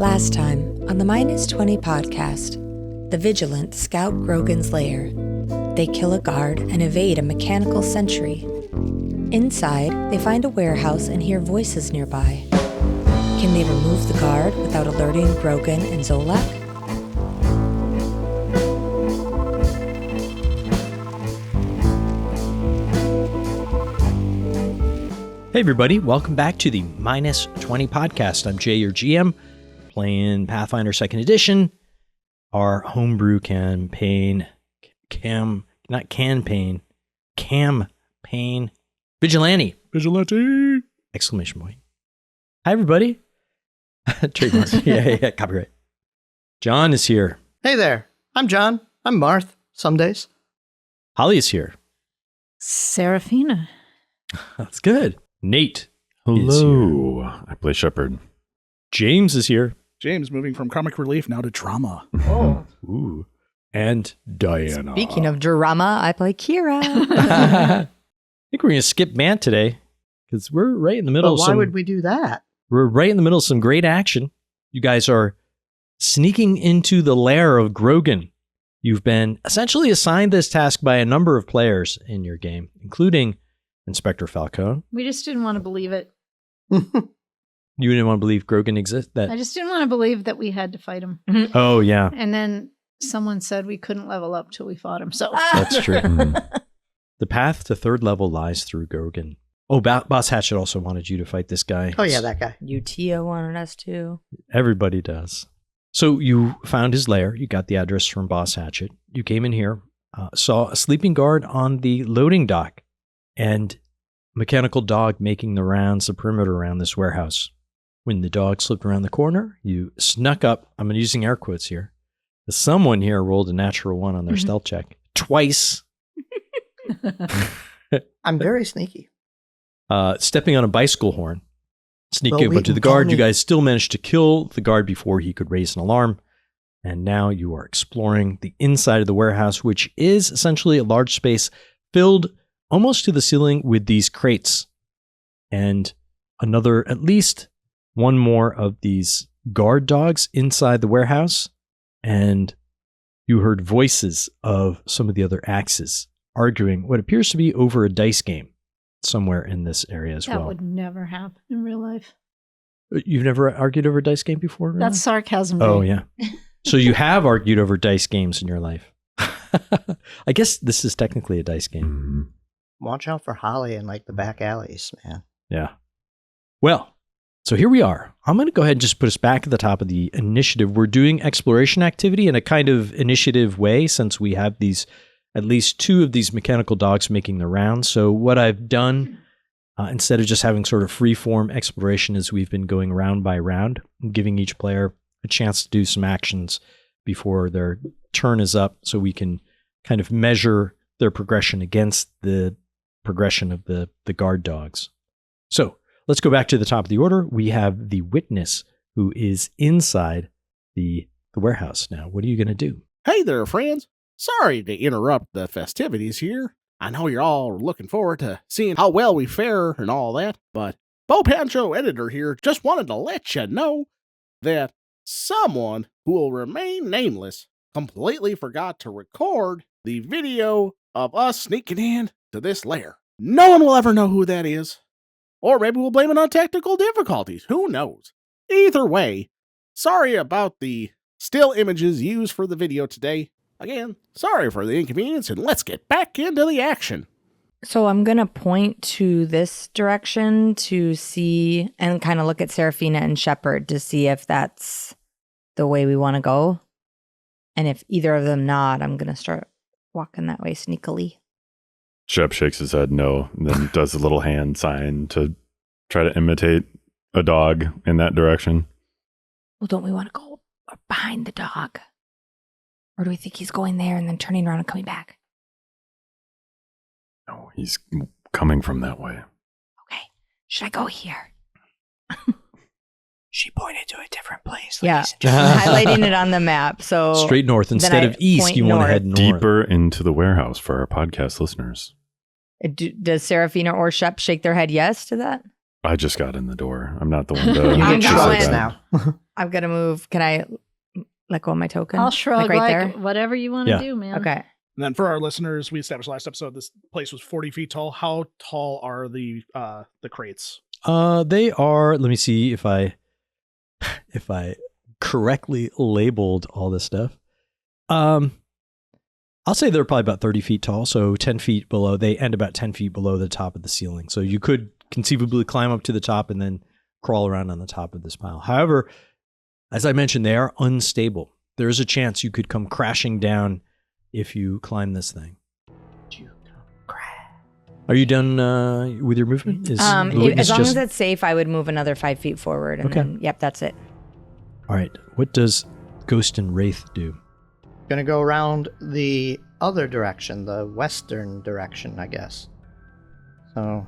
Last time, on the -20 podcast, the Vigilant scout Grogan's lair. They kill a guard and evade a mechanical sentry. Inside, they find a warehouse and hear voices nearby. Can they remove the guard without alerting Grogan and Zolak? Hey everybody, welcome back to the -20 podcast. I'm Jay, your GM, playing Pathfinder 2nd Edition, our homebrew campaign, campaign, Vigilante! Exclamation point. Hi everybody. Trademark. yeah, copyright. John is here. Hey there, I'm John. I'm Marth, some days. Holly is here. Seraphina. That's good. Nate. Hello. I play Shepherd. James is here. James moving from comic relief now to drama. Oh. Ooh. And Diana. Speaking of drama, I play Kira. I think we're going to skip Mant today because we're right in the middle But of why some... would we do that? We're right in the middle of some great action. You guys are sneaking into the lair of Grogan. You've been essentially assigned this task by a number of players in your game, including Inspector Falcone. We just didn't want to believe it. You didn't want to believe Grogan exists? I just didn't want to believe that we had to fight him. Oh, yeah. And then someone said we couldn't level up till we fought him. So That's true. The path to third level lies through Grogan. Oh, Boss Hatchet also wanted you to fight this guy. Oh yeah, that guy. Utia wanted us to. Everybody does. So you found his lair. You got the address from Boss Hatchet. You came in here, saw a sleeping guard on the loading dock, and mechanical dog making the rounds, the perimeter around this warehouse. When the dog slipped around the corner, you snuck up. I'm using air quotes here. Someone here rolled a natural 1 on their stealth check. Twice. I'm very sneaky. Stepping on a bicycle horn. Sneaking Well, up to the we can call guard. You me- guys still managed to kill the guard before he could raise an alarm. And now you are exploring the inside of the warehouse, which is essentially a large space filled almost to the ceiling with these crates. And at least one more of these guard dogs inside the warehouse. And you heard voices of some of the other axes arguing what appears to be over a dice game somewhere in this area as that well. would never happen in real life. You've never argued over a dice game before? Really? That's sarcasm. Oh, Jay. yeah. So you have argued over dice games in your life. I guess this is technically a dice game. Watch out for Holly in like the back alleys, man. Yeah. Well, so here we are. I'm going to go ahead and just put us back at the top of the initiative. We're doing exploration activity in a kind of initiative way since we have at least 2 of these mechanical dogs making the rounds. So what I've done, instead of just having sort of free-form exploration, is we've been going round by round, giving each player a chance to do some actions before their turn is up so we can kind of measure their progression against the progression of the guard dogs. So let's go back to the top of the order. We have the witness who is inside the warehouse. Now, what are you going to do? Hey there, friends. Sorry to interrupt the festivities here. I know you're all looking forward to seeing how well we fare and all that, but Bo Pancho Editor here just wanted to let you know that someone who will remain nameless completely forgot to record the video of us sneaking in to this lair. No one will ever know who that is. Or maybe we'll blame it on technical difficulties. Who knows? Either way, sorry about the still images used for the video today. Again, sorry for the inconvenience, and let's get back into the action. So I'm going to point to this direction to see and kind of look at Seraphina and Shepherd to see if that's the way we want to go. And if either of them nod, I'm going to start walking that way sneakily. Shep shakes his head no, and then does a little hand sign to try to imitate a dog in that direction. Well, don't we want to go behind the dog? Or do we think he's going there and then turning around and coming back? No, he's coming from that way. Okay. Should I go here? She pointed to a different place. Yeah. I'm highlighting it on the map. So Straight north. Instead I of east, point you want to north. head north. Deeper into the warehouse for our podcast listeners. Does Seraphina or Shep shake their head yes to that? I just got in the door. I'm not the one to. You I'm get going. shrugs now. I'm gonna move. Can I let go of my token? I'll shrug right there. whatever you want to Yeah. do, man. Okay. And then for our listeners, we established last episode this place was 40 feet tall. How tall are the crates? They are. Let me see if I correctly labeled all this stuff. I'll say they're probably about 30 feet tall, so 10 feet below. They end about 10 feet below the top of the ceiling. So you could conceivably climb up to the top and then crawl around on the top of this pile. However, as I mentioned, they are unstable. There is a chance you could come crashing down if you climb this thing. Are you done with your movement? Is the As witness long just- as it's safe, I would move another 5 feet forward. And Okay. then, yep, that's it. All right. What does Ghost and Wraith do? Gonna go around the other direction, the western direction, I guess. So.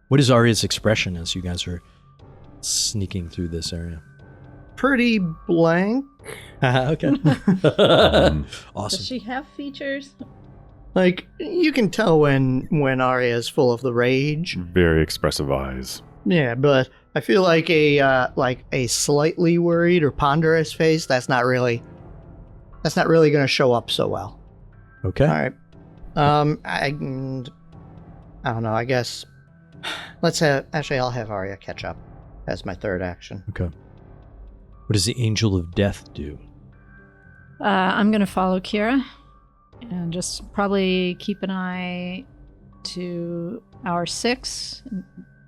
What is Arya's expression as you guys are sneaking through this area? Pretty blank. Okay. Does Awesome. she have features? Like, you can tell when Arya is full of the rage. Very expressive eyes. Yeah, but I feel like a slightly worried or ponderous face. That's not really going to show up so well. Okay. All right. I don't know. I guess I'll have Arya catch up as my third action. Okay. What does the Angel of Death do? I'm going to follow Kira and just probably keep an eye to our 6 and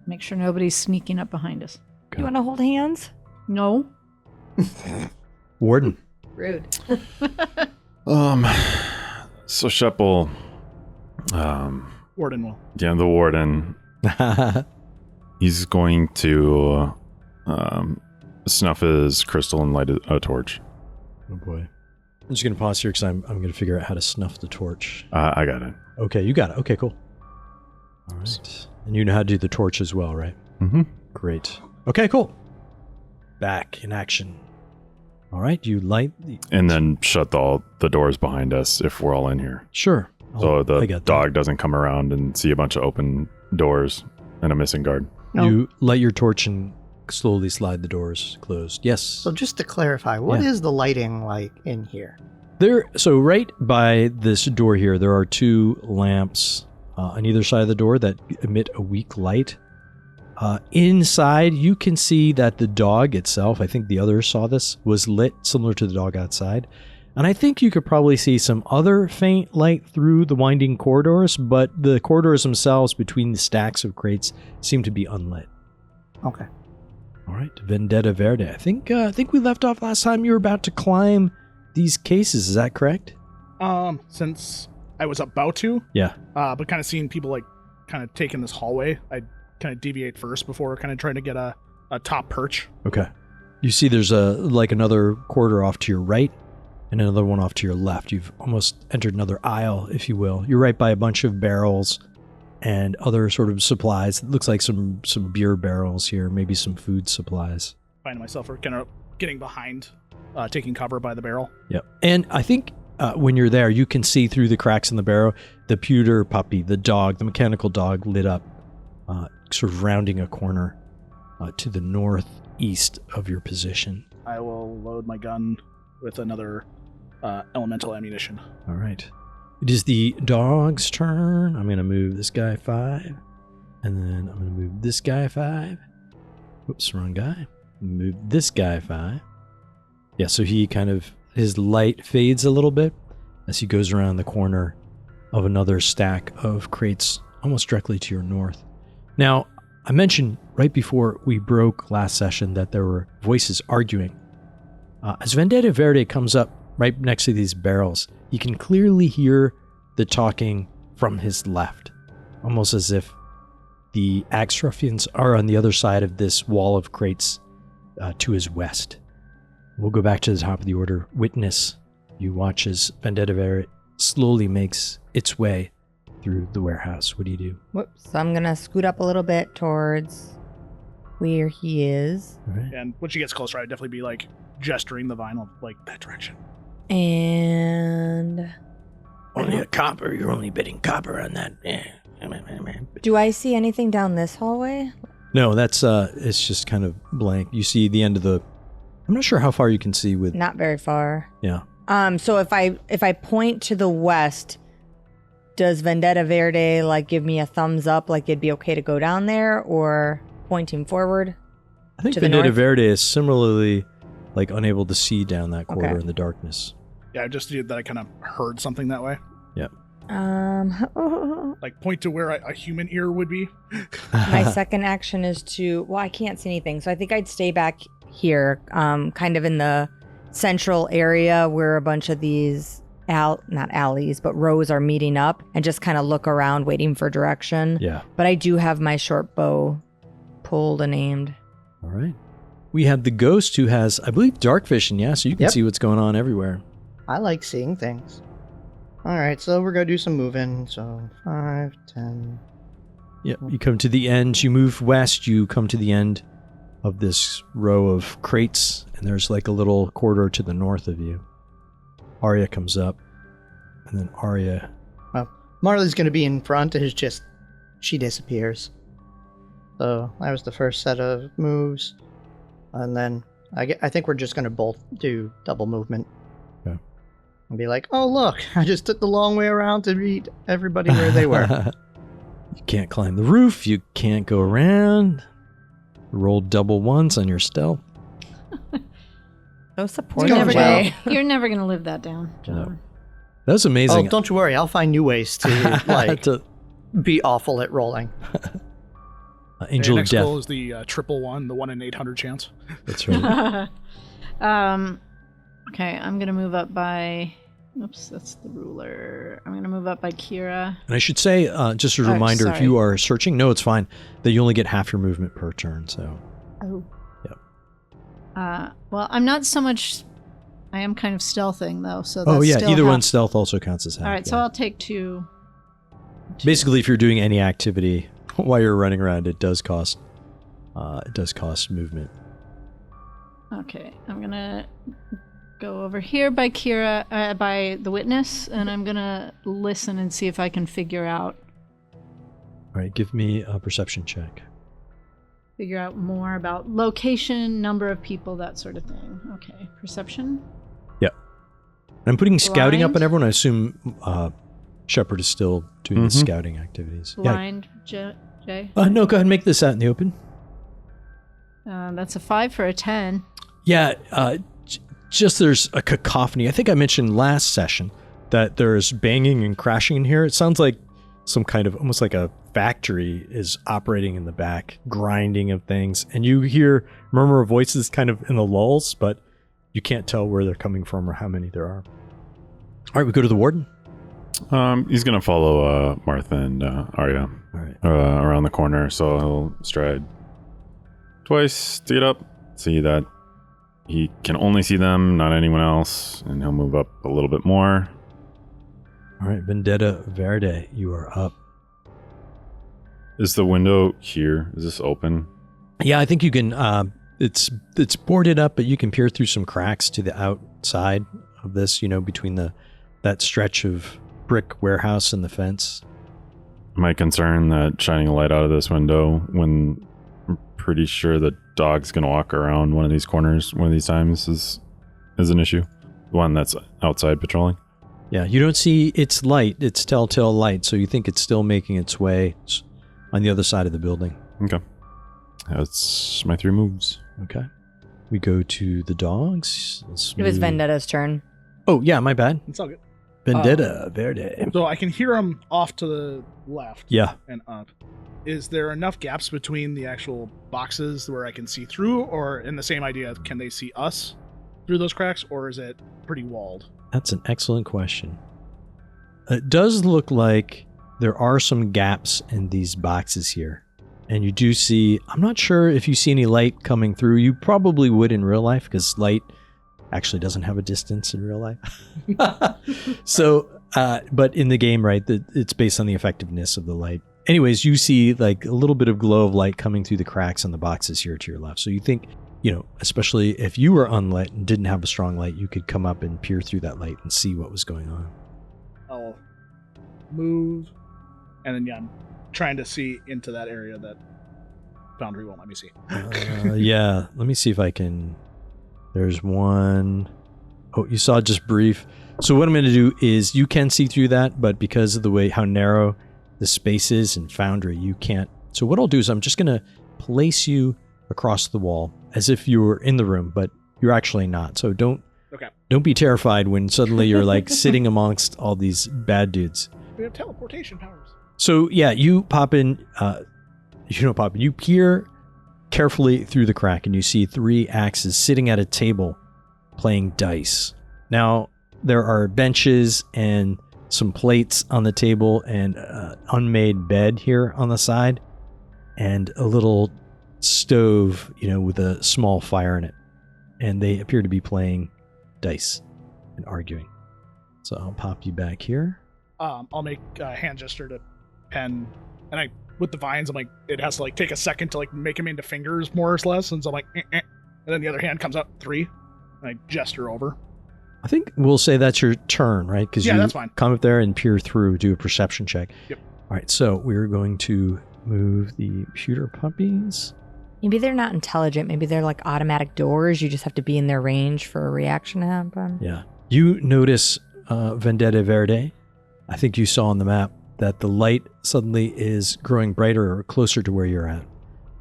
make sure nobody's sneaking up behind us. You want to hold hands? No. Warden. Rude. So Sheppel, Warden will. yeah, the warden, he's going to snuff his crystal and light a torch. Oh boy. I'm just going to pause here because I'm going to figure out how to snuff the torch. I got it. Okay, you got it. Okay, cool. All right. And you know how to do the torch as well, right? Mm-hmm. Great. Okay, cool. Back in action. All right, you light the... And then shut all the doors behind us if we're all in here. Sure. So I the got that. dog doesn't come around and see a bunch of open doors and a missing guard. You light your torch and slowly slide the doors closed. Yes. So just to clarify, what is the lighting like in here? So right by this door here, there are 2 lamps on either side of the door that emit a weak light. Inside, you can see that the dog itself, I think the others saw this, was lit similar to the dog outside. And I think you could probably see some other faint light through the winding corridors, but the corridors themselves between the stacks of crates seem to be unlit. Okay. All right, Vendetta Verde. I think we left off last time you were about to climb these cases. Is that correct? Since I was about to, Yeah. but kind of seeing people like kind of taking this hallway, I kind of deviate first before kind of trying to get a top perch. Okay. You see there's another corridor off to your right and another one off to your left. You've almost entered another aisle, if you will. You're right by a bunch of barrels and other sort of supplies. It looks like some beer barrels here, maybe some food supplies. Finding myself kind of getting behind, taking cover by the barrel. Yep. And I think when you're there, you can see through the cracks in the barrel, the pewter puppy, the dog, the mechanical dog lit up, sort of rounding a corner to the northeast of your position. I will load my gun with another elemental ammunition. All right. It is the dog's turn. I'm going to move this guy 5. And then I'm going to move this guy 5. Whoops, wrong guy. Move this guy 5. Yeah, so he his light fades a little bit as he goes around the corner of another stack of crates almost directly to your north. Now, I mentioned right before we broke last session that there were voices arguing. As Vendetta Verde comes up right next to these barrels, you can clearly hear the talking from his left, almost as if the Axe Ruffians are on the other side of this wall of crates to his west. We'll go back to the top of the order. Witness, you watch as Vendetta Verde slowly makes its way through the warehouse. What do you do? Whoops. So I'm going to scoot up a little bit towards where he is. All right. And when she gets closer, I'd definitely be like gesturing the vinyl like that direction. And Only a copper. You're only bidding copper on that. Yeah. Do I see anything down this hallway? No, that's it's just kind of blank. You see the end of the. I'm not sure how far you can see with. Not very far. Yeah. So if I point to the west, does Vendetta Verde like give me a thumbs up, like it'd be okay to go down there, or pointing forward? I think to the Vendetta north? Verde is similarly like unable to see down that corridor Okay. in the darkness. Yeah, just that I kind of heard something that way. Yeah. Like point to where a human ear would be. My second action is to. Well, I can't see anything, so I think I'd stay back here, kind of in the central area where a bunch of these not alleys, but rows are meeting up, and just kind of look around, waiting for direction. Yeah. But I do have my short bow pulled and aimed. All right. We have the ghost who has, I believe, dark vision. Yeah, so you can Yep. see what's going on everywhere. I like seeing things. All right, so we're going to do some moving. So 5, 10. Yeah. You come to the end. You move west. You come to the end of this row of crates, and there's like a little corridor to the north of you. Arya comes up, and then Arya. Marley's going to be in front. It's just she disappears. So that was the first set of moves. And then I think we're just going to both do double movement. Okay. And be like, oh, look, I just took the long way around to meet everybody where they were. You can't climb the roof. You can't go around. Roll double ones on your stealth. So You're supportive. going never, well. you're never going to live that down, John. No. That was amazing. Oh, don't you worry. I'll find new ways to like To- be awful at rolling. Angel The of next Death. goal is the triple one, the 1 in 800 chance. That's right. Okay, I'm going to move up by... Oops, that's the ruler. I'm going to move up by Kira. And I should say, just a Oh, reminder, if sorry. you are searching, no, it's fine, that you only get half your movement per turn. So, Oh. Yep. Well, I'm not so much... I am kind of stealthing, though, so that's oh yeah, still either half. one stealth also counts as half. All right, so yeah. I'll take two. Basically, if you're doing any activity while you're running around, it does cost movement. Okay, I'm going to go over here by Kira, by the witness, and I'm going to listen and see if I can figure out All right, give me a perception check. more about location, number of people, that sort of thing. Okay, perception. I'm putting scouting up Blind? on everyone. I assume Shepard is still doing the Mhm. scouting activities. Blind, Jay. Yeah. No, go ahead and make this out in the open. That's a 5 for a 10. Yeah, just there's a cacophony. I think I mentioned last session that there's banging and crashing in here. It sounds like some kind of almost like a factory is operating in the back, grinding of things. And you hear murmur of voices kind of in the lulls, but you can't tell where they're coming from or how many there are. All right, we go to the warden. He's gonna follow Martha and Arya All right. around the corner, so he'll stride twice to get up, see that he can only see them, not anyone else, and he'll move up a little bit more. All right, Vendetta Verde, you are up. Is the window here? Is this open? Yeah, I think you can. It's boarded up, but you can peer through some cracks to the outside of this. Between that stretch of brick warehouse and the fence. Am I concerned that shining a light out of this window when I'm pretty sure the dog's gonna walk around one of these corners one of these times is an issue? The one that's outside patrolling? Yeah, you don't see its light. It's telltale light, so you think it's still making its way on the other side of the building. Okay. That's my 3 moves. Okay. We go to the dogs. It was Vendetta's turn. Oh, yeah, my bad. It's all good. Vendetta Verde. So I can hear him off to the left Yeah. and up. Is there enough gaps between the actual boxes where I can see through, or in the same idea, can they see us through those cracks, or is it pretty walled? That's an excellent question. It does look like there are some gaps in these boxes here. And you do see, I'm not sure if you see any light coming through. You probably would in real life because light actually doesn't have a distance in real life. So, but in the game, right, it's based on the effectiveness of the light. Anyways, you see like a little bit of glow of light coming through the cracks in the boxes here to your left. So you think, especially if you were unlit and didn't have a strong light, you could come up and peer through that light and see what was going on. I'll move, and then trying to see into that area that Foundry won't let me see. Yeah, let me see if I can. There's one. Oh, you saw just brief. So what I'm going to do is you can see through that, but because of the way how narrow the space is in Foundry, you can't. So what I'll do is I'm just going to place you across the wall as if you were in the room, but you're actually not. So don't be terrified when suddenly you're like sitting amongst all these bad dudes. We have teleportation powers. So yeah, you pop in. You don't pop in. You peer carefully through the crack, and you see 3 axes sitting at a table playing dice. Now there are benches and some plates on the table, and an unmade bed here on the side, and a little stove, with a small fire in it. And they appear to be playing dice and arguing. So I'll pop you back here. I'll make a hand gesture to Pen, and with the vines, I'm like, it has to like take a second to like make them into fingers, more or less. And so I'm like, and then the other hand comes up 3, and I gesture over. I think we'll say that's your turn, right? Because that's fine. Come up there and peer through, do a perception check. Yep. All right, so we're going to move the pewter puppies. Maybe they're not intelligent. Maybe they're like automatic doors. You just have to be in their range for a reaction to happen. Yeah. You notice Vendetta Verde. I think you saw on the map that the light suddenly is growing brighter or closer to where you're at.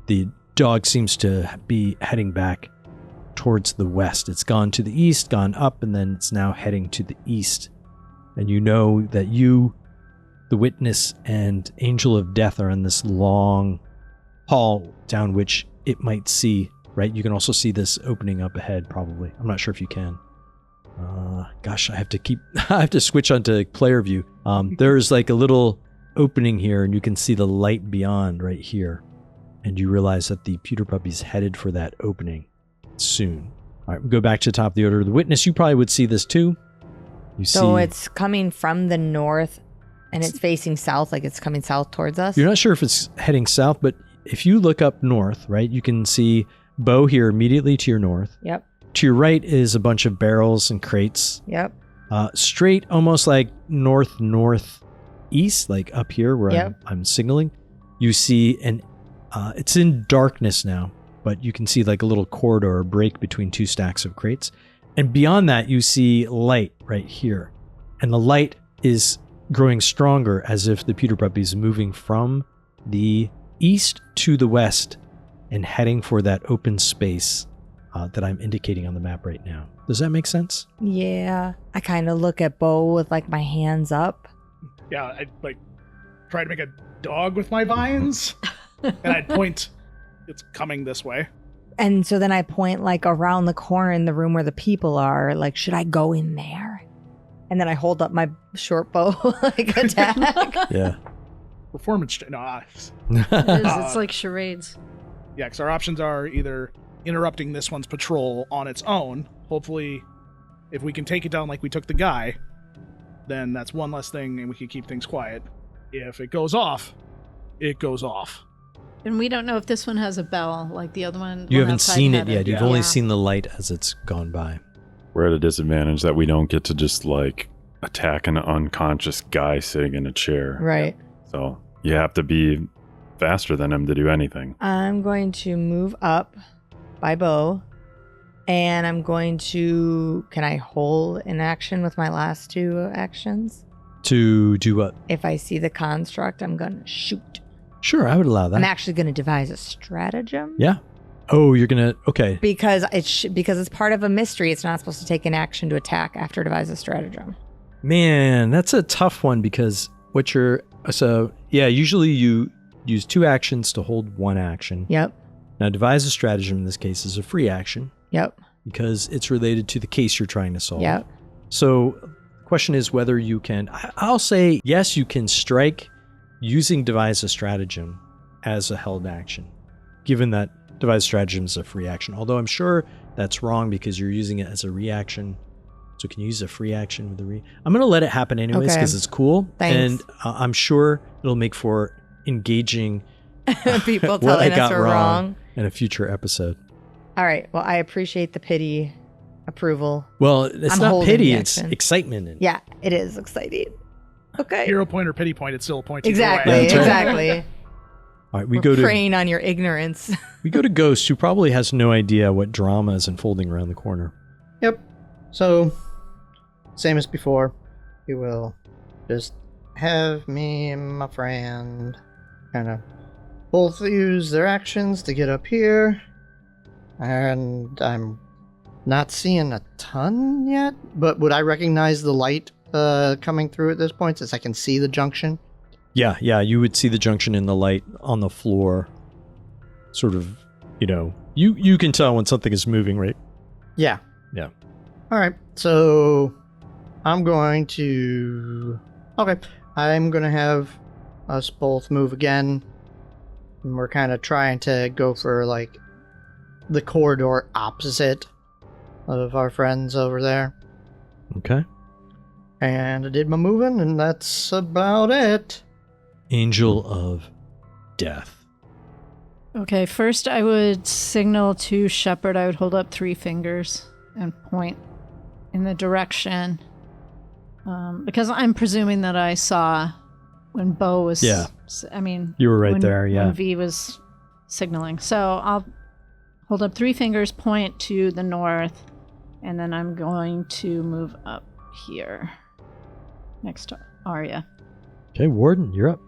The dog seems to be heading back towards the west. It's gone to the east, gone up, and then it's now heading to the east. And you know that you, the witness, and Angel of Death are in this long hall down which it might see, right? You can also see this opening up ahead, probably. I'm not sure if you can. Gosh, I have to switch onto player view. There's like a little opening here, and you can see the light beyond right here. And you realize that the pewter puppy's headed for that opening soon. All right, we go back to the top of the order. The witness, you probably would see this too. So it's coming from the north, and it's facing south, like it's coming south towards us? You're not sure if it's heading south, but if you look up north, right, you can see Bo here immediately to your north. Yep. To your right is a bunch of barrels and crates. Yep. Straight, almost like northeast, like up here where I'm signaling. You see it's in darkness now, but you can see like a little corridor, a break between 2 stacks of crates. And beyond that, you see light right here. And the light is growing stronger as if the pewter puppy is moving from the east to the west and heading for that open space that I'm indicating on the map right now. Does that make sense? Yeah. I kind of look at Bo with like my hands up. Yeah, I like try to make a dog with my vines, and I'd point. It's coming this way. And so then I point like around the corner in the room where the people are. Like, should I go in there? And then I hold up my short bow like attack. Yeah. Performance. No. It's like charades. Yeah, because our options are either interrupting this one's patrol on its own. Hopefully, if we can take it down like we took the guy, then that's one less thing and we can keep things quiet. If it goes off, it goes off. And we don't know if this one has a bell like the other one. You haven't seen it yet. You've only Yeah. seen the light as it's gone by. We're at a disadvantage that we don't get to just like attack an unconscious guy sitting in a chair. Right. So you have to be faster than him to do anything. I'm going to move up by Bo, and I'm going to... Can I hold an action with my last 2 actions? To do what? If I see the construct, I'm going to shoot. Sure, I would allow that. I'm actually going to devise a stratagem. Yeah. Oh, you're going to... Okay. Because it's part of a mystery, it's not supposed to take an action to attack after devise a stratagem. Man, that's a tough one because what you're... So, yeah, usually you use 2 actions to hold 1 action. Yep. Now, devise a stratagem in this case is a free action. Yep. Because it's related to the case you're trying to solve. Yep. So, the question is whether you can... I'll say, yes, you can strike using devise a stratagem as a held action, given that devise a stratagem is a free action. Although I'm sure that's wrong because you're using it as a reaction. So can you use a free action with a I'm going to let it happen anyways because it's cool. Thanks. And I'm sure it'll make for engaging people what telling I got us we're wrong in a future episode. All right. Well, I appreciate the pity, approval. Well, it's I'm not holding pity, the it's action. excitement. Yeah, it is exciting. Okay. Hero point or pity point, it's still a point. either Exactly. way. That's right. Exactly. All right, we We're go to preying on your ignorance. we go to Ghost, who probably has no idea what drama is unfolding around the corner. Yep. So, same as before, we will just have me and my friend kind of both use their actions to get up here. And I'm not seeing a ton yet, but would I recognize the light coming through at this point since I can see the junction? Yeah, you would see the junction in the light on the floor. Sort of, you can tell when something is moving, right? Yeah. Yeah. All right. So I'm going to have us both move again. And we're kind of trying to go for like the corridor opposite of our friends over there. Okay. And I did my moving, and that's about it. Angel of Death. Okay, first I would signal to Shepard. I would hold up 3 fingers and point in the direction. Because I'm presuming that I saw when Bo was... Yeah. I mean... You were right there, yeah. When V was signaling. So I'll hold up 3 fingers, point to the north, and then I'm going to move up here. Next to Arya. Okay, Warden, you're up.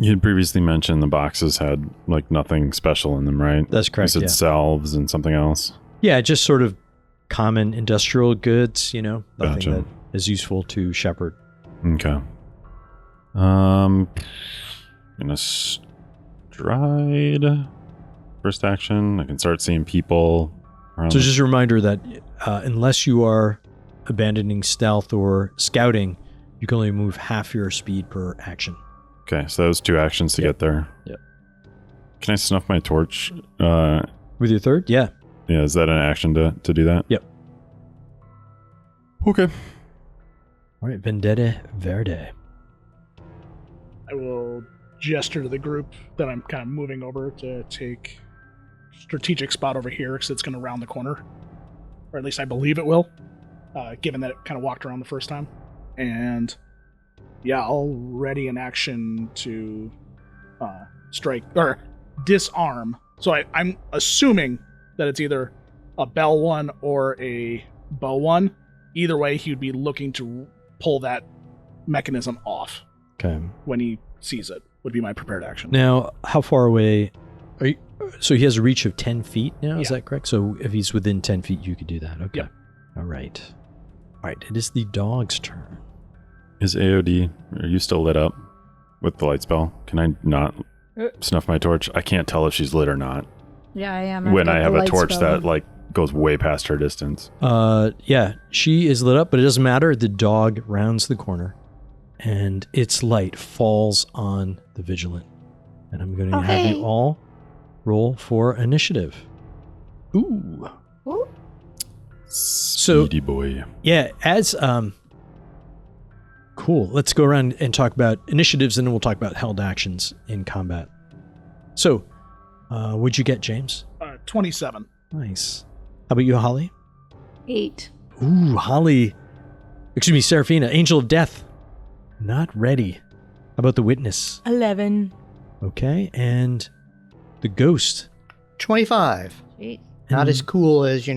You had previously mentioned the boxes had like nothing special in them, right? That's correct, You said yeah. salves and something else. Yeah, just sort of common industrial goods, nothing Gotcha. that is useful to Shepard. Okay. Gonna stride. First action. I can start seeing people around. So just a reminder that unless you are abandoning stealth or scouting, you can only move half your speed per action. Okay, so that was 2 actions to get there. Yep. Can I snuff my torch? With your third? Yeah. Yeah, is that an action to do that? Yep. Okay. All right, Vendetta Verde. I will gesture to the group that I'm kind of moving over to take strategic spot over here because it's going to round the corner. Or at least I believe it will, given that it kind of walked around the first time. And yeah, I'll ready an action to strike or disarm. So I'm assuming that it's either a bell one or a bow one. Either way, he would be looking to pull that mechanism off Okay. when he sees it, would be my prepared action. Now, how far away are you? So he has a reach of 10 feet now, is Yeah. that correct? So if he's within 10 feet, you could do that. Okay. Yep. All right. All right, it is the dog's turn. Is AOD, are you still lit up with the light spell? Can I not snuff my torch? I can't tell if she's lit or not. Yeah, I am. When I've got I have the a light torch spell. that goes way past her distance. Yeah, she is lit up, but it doesn't matter. The dog rounds the corner, and its light falls on the Vigilant. And I'm going to have you all roll for initiative. Ooh. Speedy boy. Yeah, as cool. Let's go around and talk about initiatives, and then we'll talk about held actions in combat. So, what'd you get, James? 27. Nice. How about you, Holly? 8. Ooh, Holly. Excuse me, Seraphina. Angel of Death. Not ready. How about the Witness? 11. Okay, and the Ghost. 25. 8. Not And- as cool as,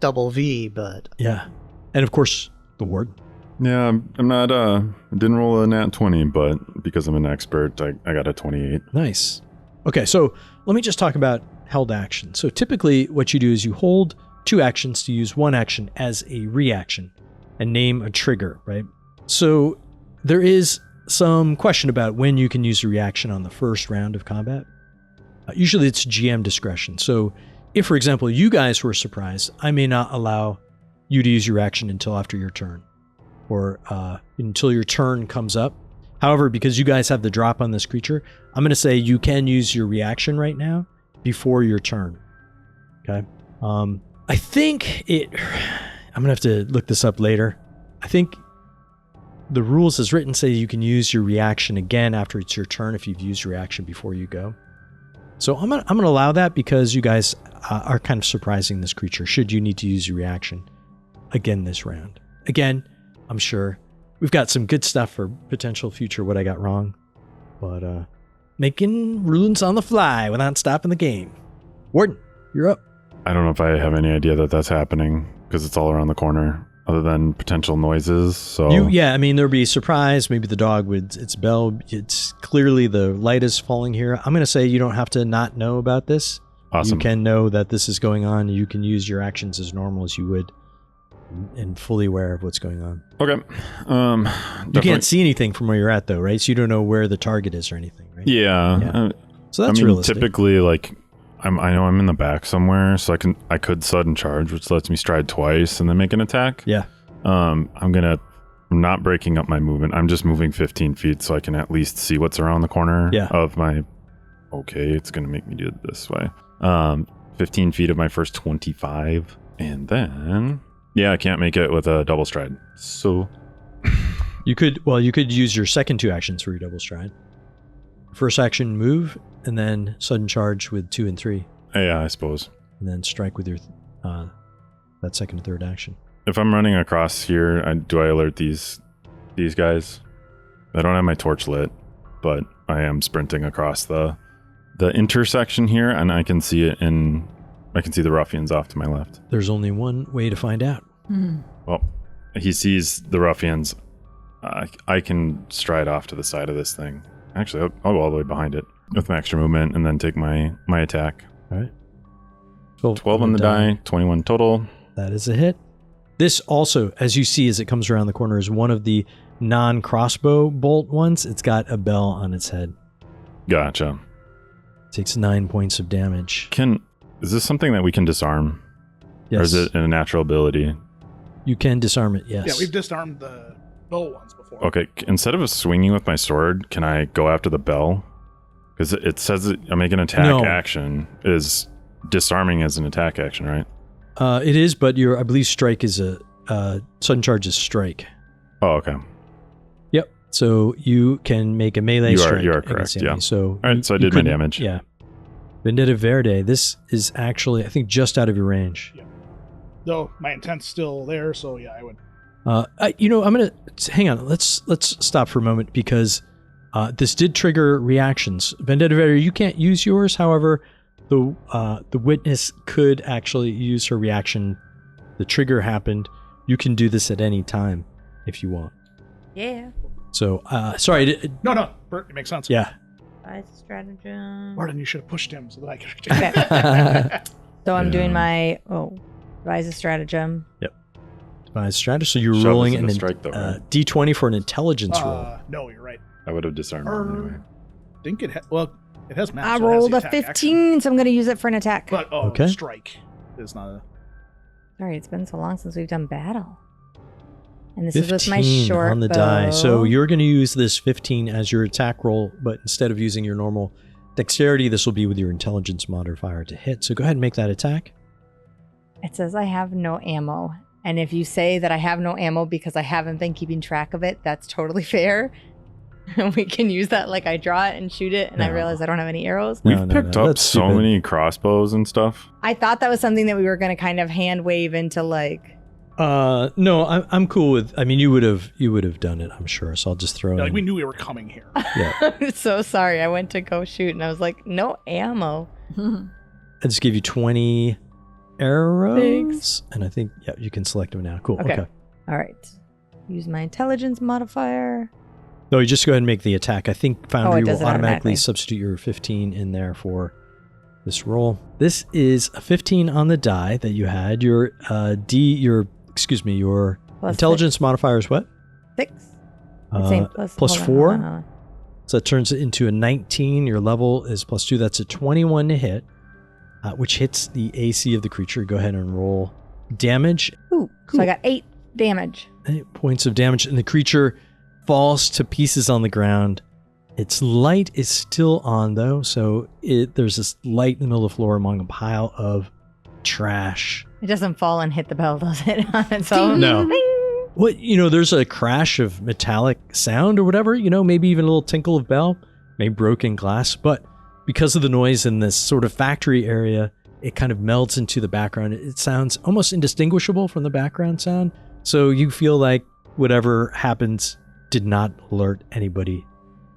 double V, but Yeah. And of course, the Warden. Yeah, I'm not, I didn't roll a nat 20, but because I'm an expert, I got a 28. Nice. Okay, so let me just talk about held action. So typically what you do is you hold 2 actions to use 1 action as a reaction and name a trigger, right? So there is some question about when you can use a reaction on the first round of combat. Usually it's GM discretion. So if, for example, you guys were surprised, I may not allow you to use your action until after your turn or until your turn comes up. However, because you guys have the drop on this creature, I'm going to say you can use your reaction right now before your turn. Okay. I think I'm going to have to look this up later. I think the rules as written say you can use your reaction again after it's your turn if you've used your reaction before you go. So I'm going to allow that because you guys are kind of surprising this creature should you need to use your reaction again this round. Again, I'm sure we've got some good stuff for potential future what I got wrong. But making runes on the fly without stopping the game. Warden, you're up. I don't know if I have any idea that that's happening because it's all around the corner other than potential noises. So Yeah, I mean, there'd be a surprise. Maybe the dog would, its bell, it's clearly the light is falling here. I'm going to say you don't have to not know about this. Awesome. You can know that this is going on. You can use your actions as normal as you would and fully aware of what's going on. Okay. You can't see anything from where you're at though, right? So you don't know where the target is or anything, right? Yeah. So that's I mean, realistic. typically, like, I know I'm in the back somewhere, so I could sudden charge, which lets me stride twice and then make an attack. Yeah. I'm not breaking up my movement. I'm just moving 15 feet so I can at least see what's around the corner of my. Okay, it's gonna make me do it this way. 15 feet of my first 25, and then I can't make it with a double stride. So you could use your second 2 actions for your double stride. First action, move, and then sudden charge with 2 and 3. Yeah, I suppose. And then strike with your that second and third action. If I'm running across here, do I alert these guys? I don't have my torch lit, but I am sprinting across the intersection here, and I can see it I can see the ruffians off to my left. There's only one way to find out. Well, he sees the ruffians. I can stride off to the side of this thing. Actually, I'll go all the way behind it with my extra movement and then take my attack. All right. 12 on the die, 21 total. That is a hit. This also, as you see as it comes around the corner, is one of the non-crossbow bolt ones. It's got a bell on its head. Gotcha. Takes 9 points of damage. Is this something that we can disarm? Yes. Or is it a natural ability? You can disarm it, yes. Yeah, we've disarmed the bow ones before. Okay, instead of swinging with my sword, can I go after the bell? Because it says that I make an attack action. Is disarming as an attack action, right? It is, but I believe strike is a sudden charge is strike. Oh, okay. Yep. So you can make a melee strike. You are correct. Yeah. So all right. So I did my damage. Yeah. Vendetta Verde. This is actually, I think, just out of your range. Yeah. Though my intent's still there, so yeah, I would. I'm gonna hang on. Let's stop for a moment because this did trigger reactions. Vendetta Verde, you can't use yours. However, the witness could actually use her reaction. The trigger happened. You can do this at any time if you want. Yeah. So, sorry. No, it makes sense. Yeah. By stratagem. Martin, you should have pushed him so that I could. Okay. So I'm doing my devise a stratagem. Yep. Devise strategy. So you're Shove rolling isn't an a strike, though, right? D20 for an intelligence roll. No, you're right. I would have disarmed him anyway. I think it has math. I so it has rolled the a attack 15, action. so I'm going to use it for an attack. But Okay. strike is not a. Sorry, it's been so long since we've done battle. And this is with my 15 short on the bow. die. So you're going to use this 15 as your attack roll, but instead of using your normal dexterity, this will be with your intelligence modifier to hit. So go ahead and make that attack. It says I have no ammo. And if you say that I have no ammo because I haven't been keeping track of it, that's totally fair. We can use that like I draw it and shoot it, and I No. realize I don't have any arrows. No, We've no, picked no, up that's so stupid. many crossbows and stuff. I thought that was something that we were going to kind of hand wave into like... No, I'm cool with. I mean, you would have done it, I'm sure. So I'll just throw. Like in. we knew we were coming here. Yeah, I'm so sorry. I went to go shoot, and I was like, no ammo. I just give you 20 arrows, Thanks. and I think you can select them now. Cool. Okay. All right. Use my intelligence modifier. No, you just go ahead and make the attack. I think Foundry does will it automatically automatically. substitute your 15 in there for this roll. This is a 15 on the die that you had. Your your Plus intelligence modifier is what? 6. Same plus plus hold on, 4. hold on. So that turns it into a 19. Your level is plus 2. That's a 21 to hit, which hits the AC of the creature. Go ahead and roll damage. Ooh, Cool. so I got 8 damage. 8 points of damage, and the creature falls to pieces on the ground. Its light is still on, though, so there's this light in the middle of the floor among a pile of trash. It doesn't fall and hit the bell, does it? On its own? No. Bing! What, there's a crash of metallic sound or whatever, maybe even a little tinkle of bell, maybe broken glass, but because of the noise in this sort of factory area, it kind of melds into the background. It sounds almost indistinguishable from the background sound. So you feel like whatever happens did not alert anybody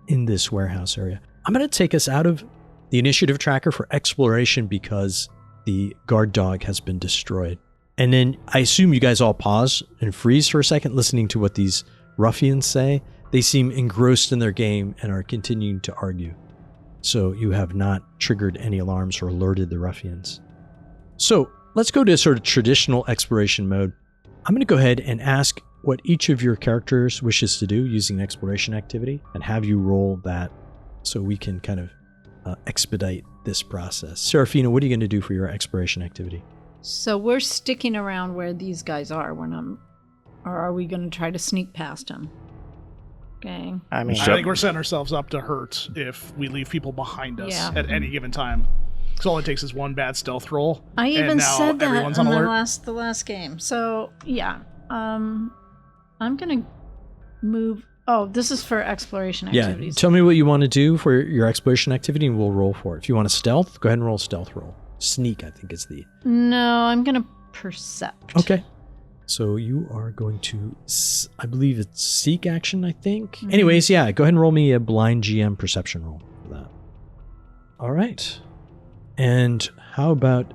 in this warehouse area. I'm going to take us out of the initiative tracker for exploration because the guard dog has been destroyed. And then I assume you guys all pause and freeze for a second, listening to what these ruffians say. They seem engrossed in their game and are continuing to argue. So you have not triggered any alarms or alerted the ruffians. So let's go to sort of traditional exploration mode. I'm going to go ahead and ask what each of your characters wishes to do using exploration activity and have you roll that so we can kind of expedite this process. Serafina, what are you going to do for your exploration activity? So we're sticking around where these guys are when or are we going to try to sneak past them? Gang. I mean, I think we're setting ourselves up to hurt if we leave people behind us Yeah. at any given time. Because all it takes is one bad stealth roll. I and even now said that in everyone's on alert. the last game. So yeah, I'm gonna move. Oh, this is for exploration activities. Yeah, tell me what you want to do for your exploration activity and we'll roll for it. If you want to stealth, go ahead and roll a stealth roll. Sneak, I think is the... No, I'm gonna percept. Okay. So you are going to, I believe it's seek action, I think. Mm-hmm. Anyways, yeah, go ahead and roll me a blind GM perception roll for that. All right. And how about,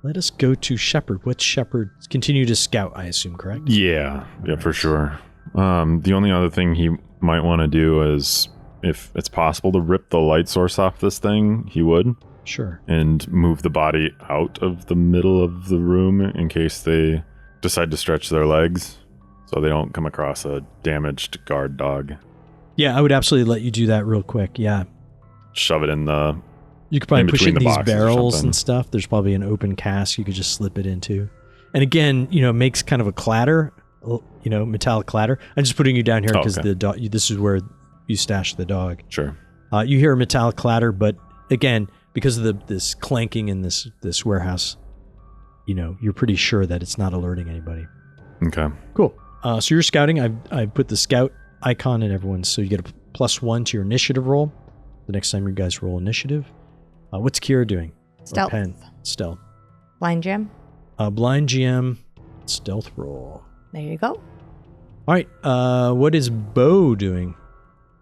let us go to Shepard. What's Shepard? Continue to scout, I assume, correct? Yeah, for sure. The only other thing he might want to do is, if it's possible to rip the light source off this thing, he would. Sure. And move the body out of the middle of the room in case they decide to stretch their legs so they don't come across a damaged guard dog. Yeah, I would absolutely let you do that real quick. Yeah. Shove it in the... You could probably in push it between in the these boxes or barrels something. and stuff. There's probably an open cask you could just slip it into. And again, it makes kind of a clatter, metallic clatter. I'm just putting you down here because okay. the dog. This is where you stash the dog. Sure. You hear a metallic clatter, but again, because of this clanking in this warehouse, you're pretty sure that it's not alerting anybody. Okay. Cool. So you're scouting. I put the scout icon in everyone's, so you get a +1 to your initiative roll. The next time you guys roll initiative. What's Kira doing? Or Stealth. Pen? Stealth. Blind gem. Blind GM, stealth roll. There you go. All right. What is Bo doing?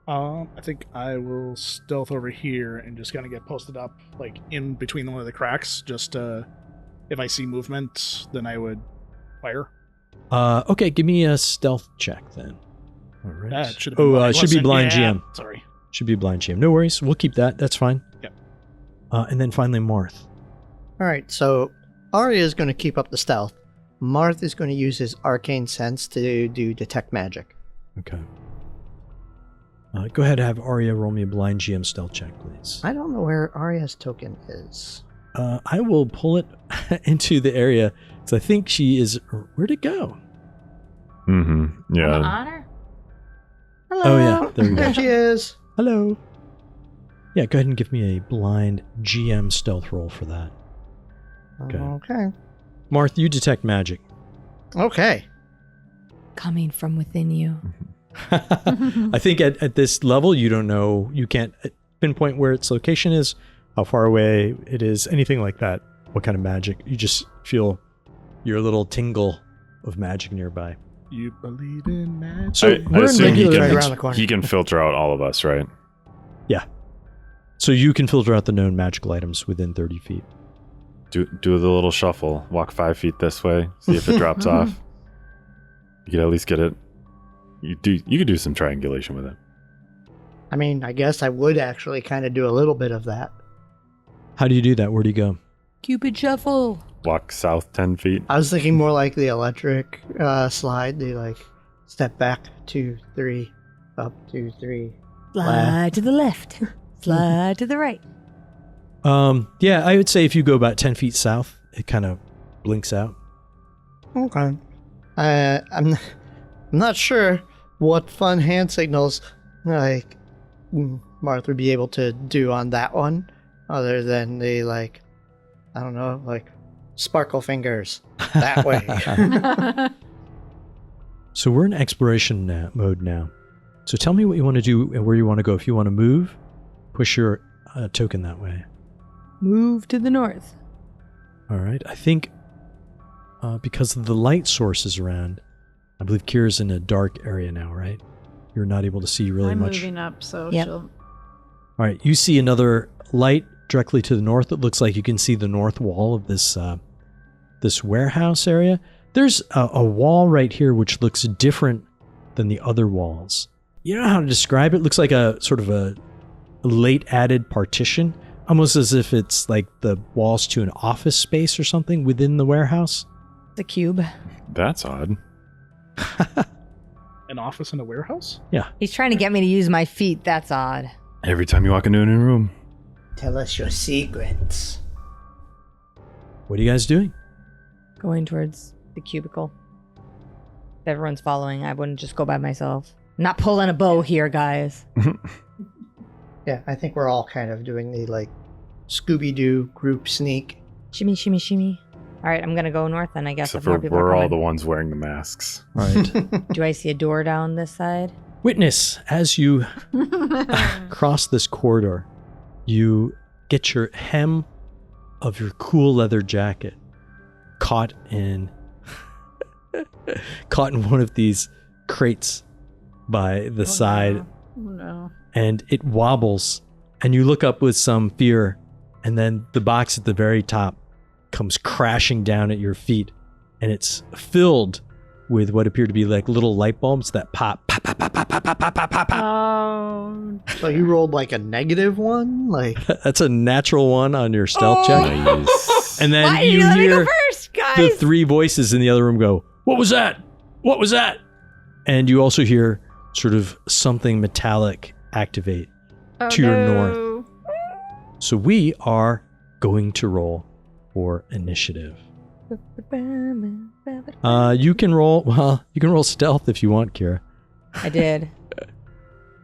I think I will stealth over here and just kind of get posted up, like in between one of the cracks. Just if I see movement, then I would fire. Okay, give me a stealth check then. All right. That should have been it should be blind GM. Sorry. Should be blind GM. No worries. We'll keep that. That's fine. Yep. And then finally, Marth. all right, so Arya is going to keep up the stealth. Marth is going to use his arcane sense to do detect magic. Okay. Go ahead and have Arya roll me a blind GM stealth check, please. I don't know where Arya's token is. I will pull it into the area because I think she is. Where'd it go? Mm-hmm. Yeah. Honor. Hello. Oh, yeah. There we go. There she is. Hello. Yeah, go ahead and give me a blind GM stealth roll for that. Okay. Okay. Marth, you detect magic. Okay. Coming from within you. I think at this level, you don't know, you can't pinpoint where its location is, how far away it is, anything like that. What kind of magic. You just feel your little tingle of magic nearby. You believe in magic? So I we're in assume regular right around the corner. he can filter out all of us, right? Yeah. So you can filter out the known magical items within 30 feet. Do the little shuffle. Walk 5 feet this way. See if it drops off. You could at least get it. You could do some triangulation with it. I mean, I guess I would actually kind of do a little bit of that. How do you do that? Where do you go? Cupid shuffle. Walk south 10 feet. I was thinking more like the electric slide. They like step back 2, 3, up 2, 3. Slide to the left. Slide to the right. Yeah, I would say if you go about 10 feet south, it kind of blinks out. Okay. I'm not sure what fun hand signals like Martha would be able to do on that one, other than the I don't know, sparkle fingers that way. So we're in exploration mode now. So tell me what you want to do and where you want to go. If you want to move, push your token that way. Move to the north. All right. I think because of the light sources around, I believe Kira's in a dark area now, right? You're not able to see really I'm much. moving up, so Yep. she'll... All right, you see another light directly to the north. It looks like you can see the north wall of this this warehouse area. There's a wall right here which looks different than the other walls. You know how to describe it? It looks like a sort of a late added partition, almost as if it's like the walls to an office space or something within the warehouse. It's a cube. That's odd. An office in a warehouse? He's trying to get me to use my feet. That's odd. Every time you walk into a new room. Tell us your secrets. What are you guys doing? Going towards the cubicle. If everyone's following, I wouldn't just go by myself. I'm not pulling a bow here, guys. Yeah, I think we're all kind of doing the like Scooby-Doo group sneak. Shimmy, shimmy, shimmy. All right, I'm going to go north then, I guess. Except if more for people are we're all the coming. ones wearing the masks. All right. Do I see a door down this side? Witness, as you cross this corridor, you get your hem of your cool leather jacket caught in one of these crates by the side, Oh, no. and it wobbles, and you look up with some fear, and then the box at the very top comes crashing down at your feet, and it's filled with what appear to be like little light bulbs that pop, pop, pop, pop, pop, pop, pop, pop, pop, pop, pop. Oh, So you rolled like a -1? Like, That's a natural one on your stealth check. Nice. And then Why did you you let me go hear first, guys? the three voices in the other room go, "What was that? What was that?" And you also hear sort of something metallic activate to your north. So we are going to roll for initiative. You can roll stealth if you want, Kira. I did.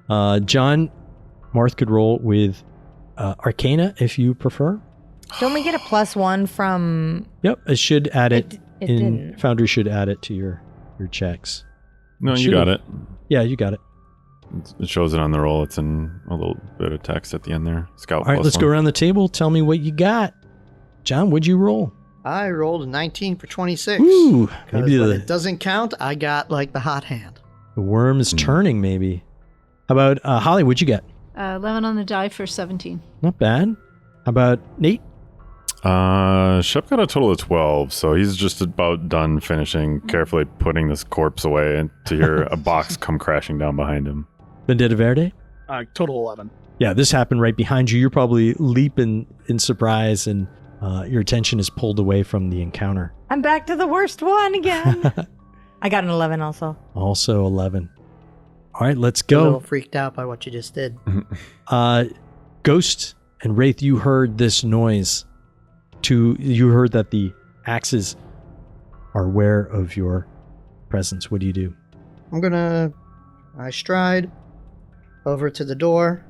John, Marth could roll with Arcana if you prefer. Don't we get a +1 from... Yep, it should add it. It didn't. Foundry should add it to your checks. No, you Should've. got it. Yeah, you got it. It shows it on the roll. It's in a little bit of text at the end there. Scout. All right, let's go around the table. Tell me what you got. John, what'd you roll? I rolled a 19 for 26. Ooh, 'Cause maybe when the it doesn't count, I got like the hot hand. worm is turning, maybe. How about Holly, what'd you get? 11 on the die for 17. Not bad. How about Nate? Shep got a total of 12, so he's just about done finishing, carefully putting this corpse away, and to hear a box come crashing down behind him. Vendetta Verde? Total 11. Yeah, this happened right behind you. You're probably leaping in surprise, and your attention is pulled away from the encounter. I'm back to the worst one again. I got an 11 also. Also 11. All right, let's A little go. freaked out by what you just did. Ghost and Wraith, you heard this noise. You heard that the axes are aware of your presence. What do you do? I stride over to the door.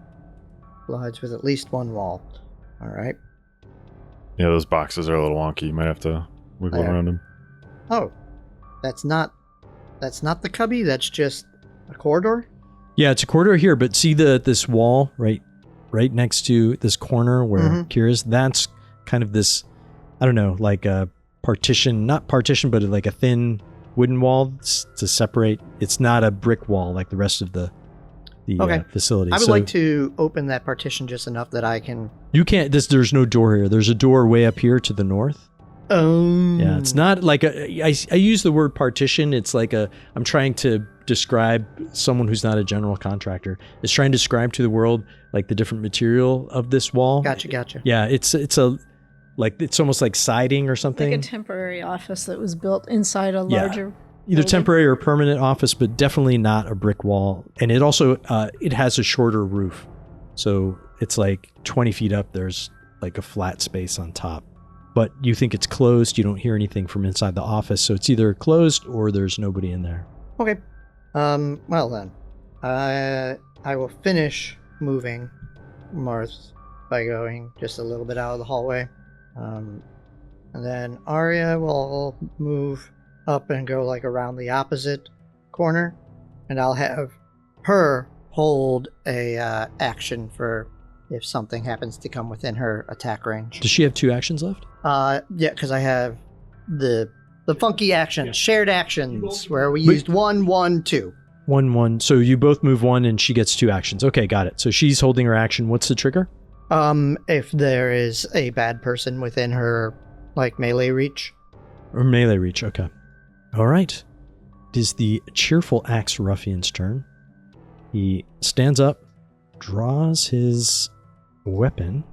Collides with at least one wall. All right. Yeah, those boxes are a little wonky. You might have to wiggle Yeah. around them. Oh, that's not the cubby. That's just a corridor. Yeah, it's a corridor here, but see this wall right next to this corner where Mhm. Kira's? That's kind of this, I don't know, like a partition, not partition, but like a thin wooden wall to separate. It's not a brick wall like the rest of the Okay. facility. I would So like to open that partition just enough that I can. you can't. There's no door here. There's a door way up here to the north. Yeah, it's not like I use the word partition. It's like I'm trying to describe someone who's not a general contractor. Is trying to describe to the world like the different material of this wall. Gotcha. Yeah, it's almost like siding or something. Like a temporary office that was built inside a Yeah. larger... Either building. temporary or permanent office, but definitely not a brick wall. And it also it has a shorter roof, so it's like 20 feet up. There's like a flat space on top. But you think it's closed. You don't hear anything from inside the office, so it's either closed or there's nobody in there. Okay. Well then, I will finish moving Marth by going just a little bit out of the hallway. And then Arya will move up and go like around the opposite corner, and I'll have her hold a action for if something happens to come within her attack range. Does she have 2 actions left? Yeah, because I have the The funky actions, shared actions, where we used 1, 1, 2. 1, 1. So you both move 1 and she gets 2 actions. Okay, got it. So she's holding her action. What's the trigger? If there is a bad person within her, like, melee reach. Or melee reach, okay. All right. It is the cheerful axe ruffian's turn. He stands up, draws his weapon,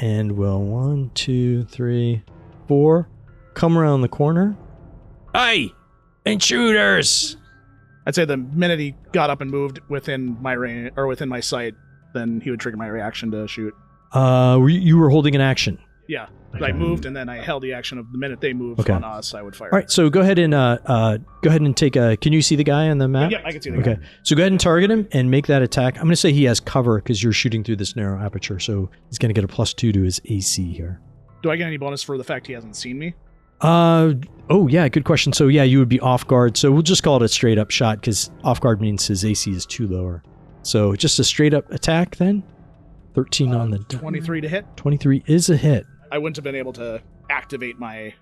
and will 1, 2, 3, 4 come around the corner. Hey, intruders! I'd say the minute he got up and moved within my range or within my sight, then he would trigger my reaction to shoot. You were holding an action. Yeah, I moved and then I held the action of the minute they moved on us, I would fire. All right, so go ahead and take a. Can you see the guy on the map? Yeah, I can see the guy. Okay, so go ahead and target him and make that attack. I'm going to say he has cover because you're shooting through this narrow aperture, so he's going to get a +2 to his AC here. Do I get any bonus for the fact he hasn't seen me? Oh yeah, good question. So yeah, you would be off guard. So we'll just call it a straight up shot because off guard means his AC is 2 lower. So just a straight up attack then. 13 on the 23 to hit. 23 is a hit. I wouldn't have been able to activate my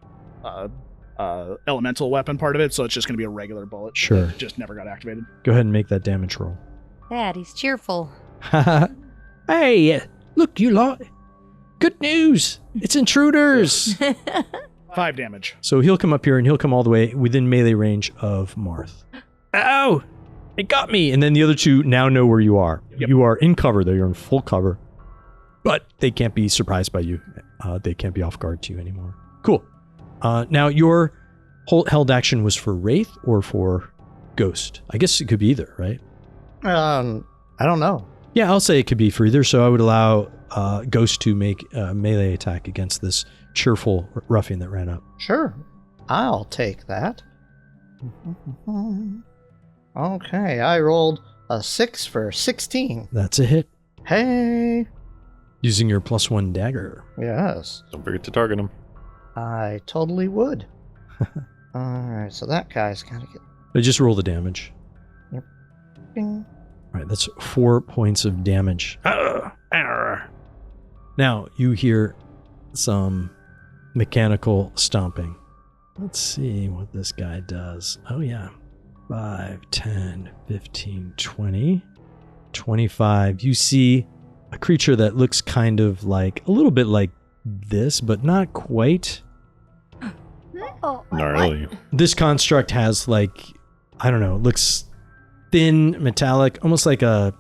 elemental weapon part of it, so it's just going to be a regular bullet. Sure. It just never got activated. Go ahead and make that damage roll. Dad, he's cheerful. Hey, look, you lot. Good news. It's intruders. 5 damage. So he'll come up here and he'll come all the way within melee range of Marth. Ow! It got me! And then the other 2 now know where you are. Yep. You are in cover, though. You're in full cover. But they can't be surprised by you. They can't be off guard to you anymore. Cool. Now, your held action was for Wraith or for Ghost? I guess it could be either, right? I don't know. Yeah, I'll say it could be for either. So I would allow Ghost to make a melee attack against this cheerful ruffian that ran up. Sure. I'll take that. Okay, I rolled a 6 for 16. That's a hit. Hey. Using your +1 dagger. Yes. Don't forget to target him. I totally would. Alright, so that guy's gotta get... They just roll the damage. Yep. Bing. All right, that's 4 points of damage. Now, you hear some mechanical stomping. Let's see what this guy does. Oh, yeah. 5, 10, 15, 20, 25. You see a creature that looks kind of like, a little bit like this, but not quite. Gnarly. This construct has like, I don't know, looks thin, metallic, almost like a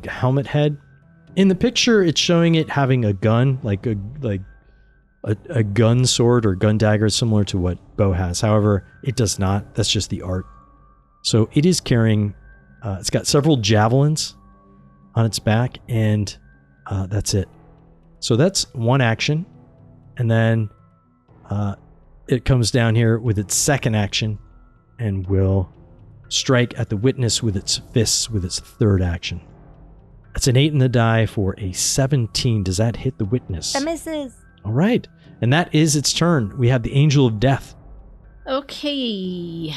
helmet head. In the picture, it's showing it having a gun, like a gun sword or gun dagger, similar to what Bo has. However, it does not. That's just the art. So it is carrying, it's got several javelins on its back, and that's it. So that's one action. And then it comes down here with its second action and will strike at the witness with its fists with its third action. That's an 8 in the die for a 17. Does that hit the witness? That misses. All right. And that is its turn. We have the Angel of Death. Okay.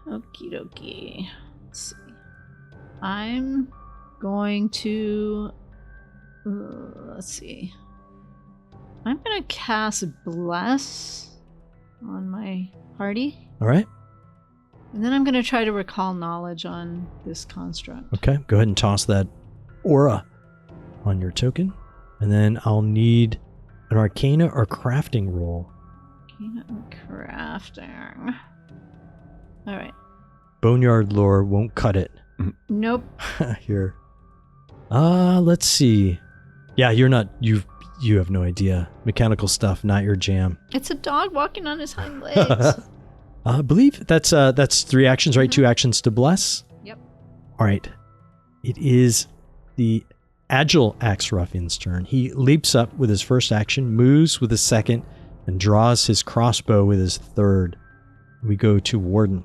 Okie dokie. Let's see. I'm going to... let's see. I'm going to cast Bless on my party. All right. And then I'm going to try to recall knowledge on this construct. Okay. Go ahead and toss that aura on your token. And then I'll need an Arcana or Crafting roll. Arcana or Crafting. All right. Boneyard lore won't cut it. Nope. Here. Let's see. Yeah, you're not... You have no idea. Mechanical stuff, not your jam. It's a dog walking on his hind legs. I believe that's 3 actions, right? 2 actions to bless. Yep. All right. It is the Agile Axe Ruffian's turn. He leaps up with his first action, moves with his second, and draws his crossbow with his third. We go to Warden.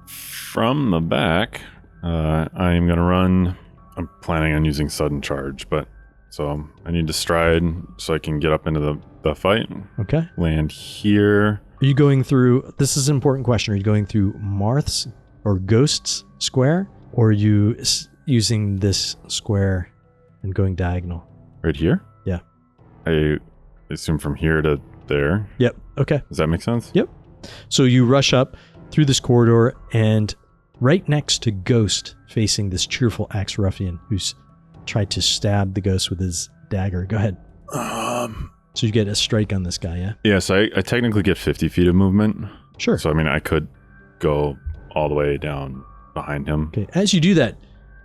From the back, I am going to run. I'm planning on using sudden charge, but so I need to stride so I can get up into the fight. Okay. Land here. Are you going through, this is an important question, are you going through Marth's or Ghost's square, or are you using this square and going diagonal? Right here? Yeah. I assume from here to there. Yep. Okay. Does that make sense? Yep. So you rush up through this corridor and right next to Ghost, facing this cheerful axe ruffian who's tried to stab the ghost with his dagger. Go ahead. So you get a strike on this guy, yeah? Yeah, so I technically get 50 feet of movement. Sure. So, I mean, I could go all the way down behind him. Okay. As you do that,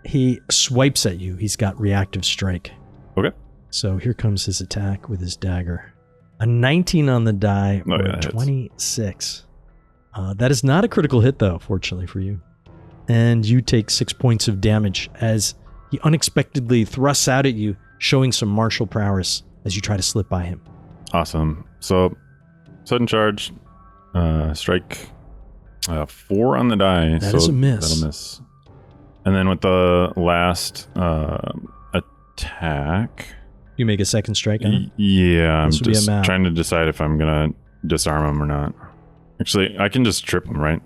he swipes at you. He's got reactive strike. Okay. So here comes his attack with his dagger. A 19 on the die Oh, or yeah, a that hits. 26. That is not a critical hit, though, fortunately for you. And you take 6 points of damage as he unexpectedly thrusts out at you, showing some martial prowess as you try to slip by him. Awesome. So, sudden charge, strike 4 on the die. That is a miss. That'll miss. And then with the last attack... You make a second strike on him? Yeah, I'm This would be a just map. trying to decide if I'm going to disarm him or not. Actually, I can just trip him, right?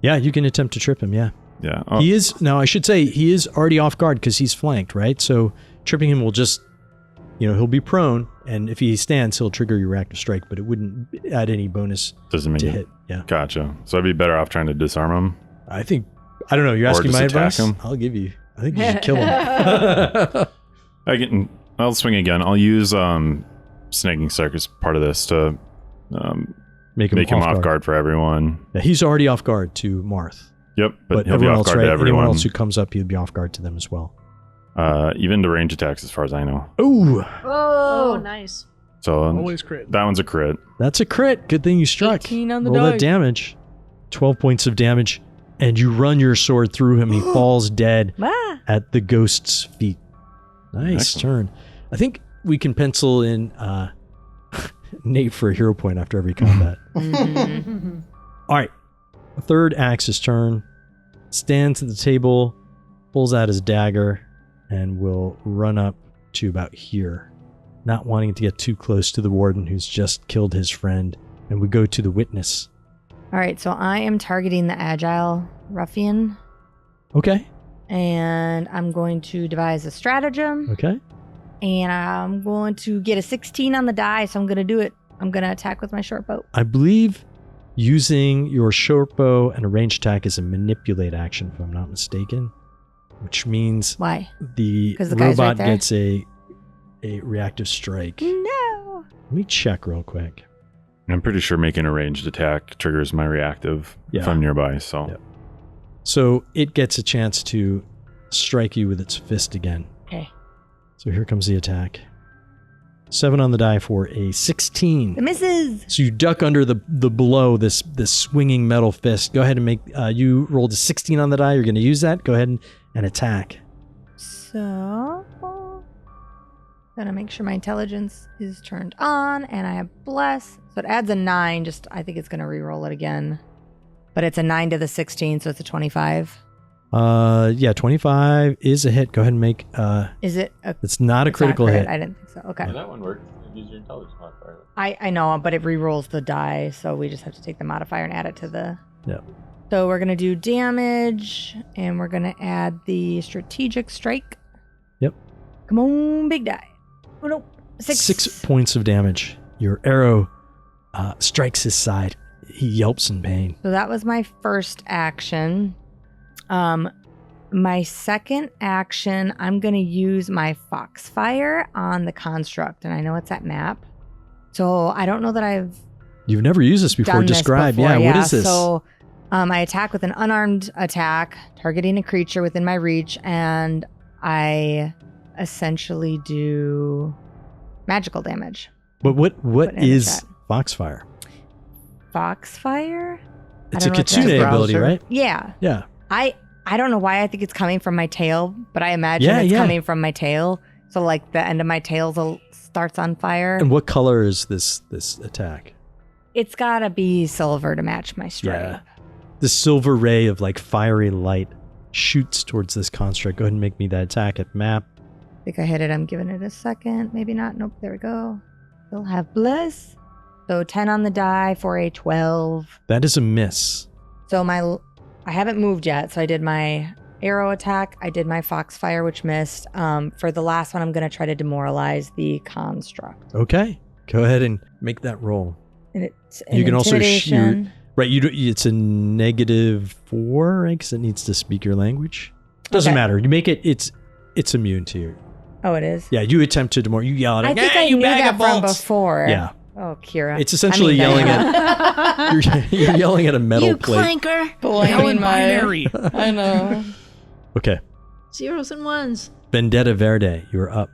Yeah, you can attempt to trip him, yeah. Yeah. Oh, He is, now I should say, he is already off guard because he's flanked, right? So tripping him will just, he'll be prone, and if he stands, he'll trigger your reactive strike, but it wouldn't add any bonus doesn't make to it. hit. Yeah. Gotcha. So I'd be better off trying to disarm him. I don't know, you're Or asking just my attack advice? him? I'll give you. I think you should kill him. I'll swing again. I'll use Snaking Strike as part of this to Make him off guard for everyone. Yeah, he's already off guard to Marth. Yep, but he'll be everyone off else, guard right? to everyone. Anyone else who comes up, he'll be off guard to them as well. Even to range attacks, as far as I know. Ooh, Oh, nice. So Always crit. that one's a crit. that's a crit. Good thing you struck. 18 on the Roll die. that damage. 12 points of damage, and you run your sword through him. He falls dead Ah. at the ghost's feet. Nice Excellent. turn. I think we can pencil in Nate for a hero point after every combat. All right. Third Axe's turn. Stands at the table, pulls out his dagger, and will run up to about here, not wanting to get too close to the warden who's just killed his friend. And we go to the witness. All right, so I am targeting the agile ruffian, Okay. and I'm going to devise a stratagem, Okay. and I'm going to get a 16 on the die, so I'm going to do it. I'm going to attack with my short bow. I believe using your short bow and a ranged attack is a manipulate action, if I'm not mistaken, which means Why? the 'Cause the guy's right robot there? gets a reactive strike. No. Let me check real quick. I'm pretty sure making a ranged attack triggers my reactive if Yeah. I'm nearby. So Yep. So it gets a chance to strike you with its fist again. Okay. So here comes the attack. 7 on the die for a 16. It misses. So you duck under the blow, this swinging metal fist. Go ahead and make, you rolled a 16 on the die. You're going to use that. Go ahead and attack. So, gonna make sure my intelligence is turned on, and I have bless. So it adds a 9. Just, I think it's gonna re-roll it again. But it's a 9 to the 16, so it's a 25. Yeah, 25 is a hit. Go ahead and make, Is it a it's not a it's critical crit? hit. I didn't think so. Okay. that one works. Use your intelligence modifier. I know, but it re-rolls the die, so we just have to take the modifier and add it to the... Yep. So we're gonna do damage, and we're gonna add the strategic strike. Yep. Come on, big die. Oh no, 6 points of damage. Your arrow strikes his side. He yelps in pain. So that was my first action. My second action, I'm going to use my Foxfire on the construct, and I know it's at map. So I don't know that You've never used this before. done Describe. this before. Yeah, what is this? So I attack with an unarmed attack, targeting a creature within my reach, and I essentially do magical damage. But what Put it in the is chat. Foxfire? Foxfire? It's a don't know what that Kitsune is. ability, Browser. right? Yeah. Yeah. I don't know why I think it's coming from my tail, but I imagine it's coming from my tail. So like the end of my tail starts on fire. And what color is this attack? It's gotta be silver to match my stripe. Yeah. The silver ray of like fiery light shoots towards this construct. Go ahead and make me that attack at map. I think I hit it. I'm giving it a second. Maybe not. Nope. There we go. Still have bliss. So 10 on the die for a 12. That is a miss. So I haven't moved yet. So I did my arrow attack. I did my Foxfire, which missed. For the last one, I'm going to try to demoralize the construct. Okay. Go ahead and make that roll. And it's You can also intimidation. Right, it's a -4, right? Because it needs to speak your language. Doesn't Okay. matter. You make it. It's immune to you. Oh, it is? Yeah, you attempted to more. You yell at it. I think "Hey, I you knew bag that of from bolts!" before. Yeah, Oh, Kira. it's essentially yelling at. You're yelling at a metal plate. Blaming my... Binary. I know. Okay, Zeros and ones. Vendetta Verde, you're up.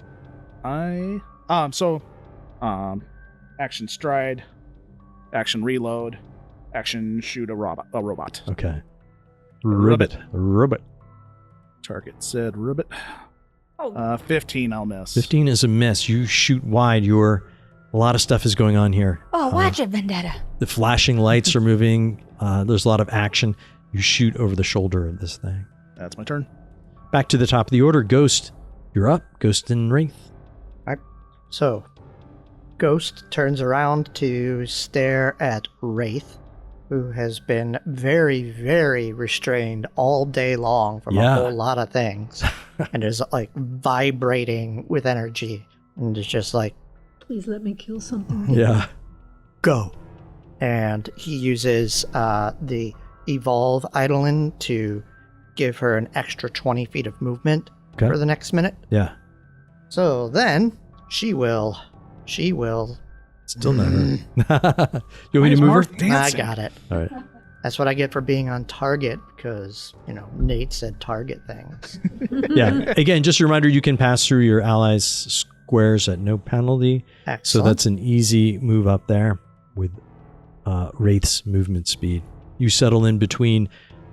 Action stride, action reload, action shoot a robot. Okay, Ribbit. Ribbit. Target said ribbit. Oh. 15 I'll miss. 15 is a miss. You shoot wide. A lot of stuff is going on here. Oh, watch it, Vendetta. The flashing lights are moving. There's a lot of action. You shoot over the shoulder of this thing. That's my turn. Back to the top of the order. Ghost, you're up. Ghost and Wraith. So, Ghost turns around to stare at Wraith, who has been very, very restrained all day long from Yeah. a whole lot of things, and is like vibrating with energy, and is just like, Please let me kill something. Yeah. go. And he uses the Evolve Eidolon to give her an extra 20 feet of movement Okay. for the next minute. Yeah. So then she will. Still not her. You want me to move her? I got it. All right. That's what I get for being on target because, Nate said target things. Yeah. Again, just a reminder, you can pass through your allies' squares at no penalty. So Excellent. that's an easy move up there with Wraith's movement speed. You settle in between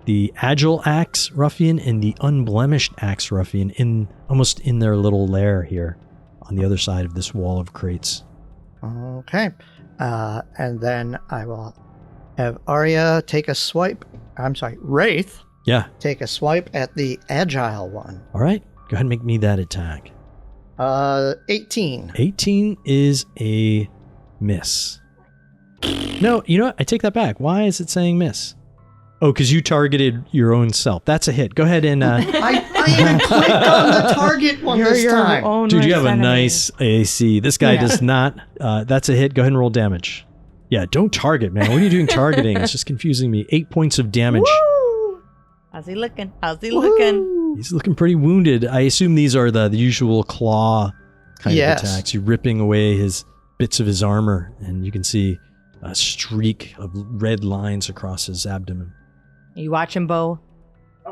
the agile axe ruffian and the unblemished axe ruffian almost in their little lair here on the other side of this wall of crates. Okay. And then I will have Arya take a swipe. I'm sorry, Wraith Yeah. take a swipe at the agile one. All right. Go ahead and make me that attack. 18. 18 is a miss. No, you know what? I take that back. Why is it saying miss? Oh, because you targeted your own self. That's a hit. Go ahead and... I even clicked on the target one You're this your time. own dude, you worst have a enemy. nice AC. This guy Yeah. does not... that's a hit. Go ahead and roll damage. Yeah, don't target, man. What are you doing targeting? It's just confusing me. 8 points of damage. Woo! How's he looking? He's looking pretty wounded. I assume these are the usual claw kind Yes. of attacks. You're ripping away his bits of his armor, and you can see a streak of red lines across his abdomen. You watching, Bo?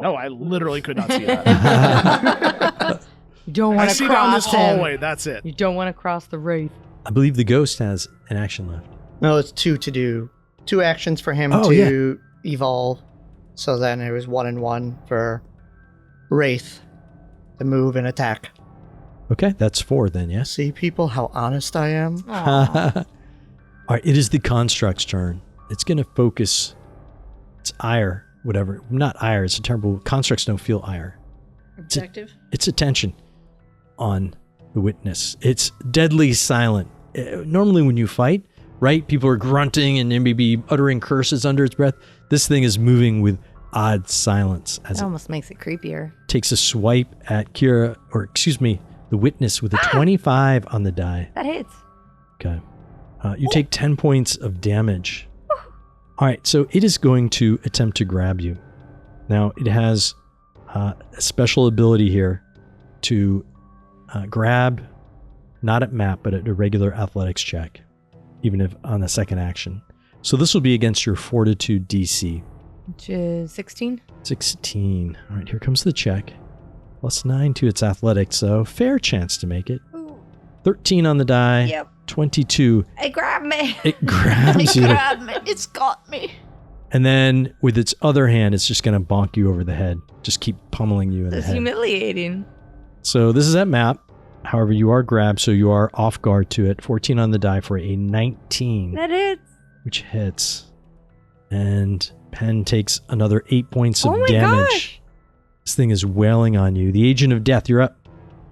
No, I literally could not see that. You don't I want to see down this cross him. hallway. That's it. You don't want to cross the wraith. I believe the ghost has an action left. No, it's 2 to do. 2 actions for him Oh, to evolve. So then it was 1 and 1 for Wraith to move and attack. Okay, that's 4 then, yes? See, people, how honest I am? Aw. All right, it is the construct's turn. It's going to focus its ire, whatever. Not ire, it's a terrible... Constructs don't feel ire. Objective. Its attention on the witness. It's deadly silent. Normally when you fight, right, people are grunting and maybe uttering curses under its breath. This thing is moving with odd silence as That it almost makes it creepier. takes a swipe at Kira, or excuse me, the witness with a 25 on the die. That hits. Okay. You take 10 points of damage. All right, so it is going to attempt to grab you. Now, it has a special ability here to grab, not at map, but at a regular athletics check, even if on the second action. So this will be against your fortitude DC. Which is 16. 16. All right, here comes the check. +9 to its athletics, so fair chance to make it. Ooh. 13 on the die. Yep. 22. It grabbed me. It grabs you. grabbed me. It's got me. And then with its other hand, it's just going to bonk you over the head. Just keep pummeling you in the That's head. humiliating. So this is at map. However, you are grabbed, so you are off guard to it. 14 on the die for a 19, That hits. which hits. And Penn takes another 8 points of Oh my damage. gosh. This thing is wailing on you. The Agent of Death, you're up.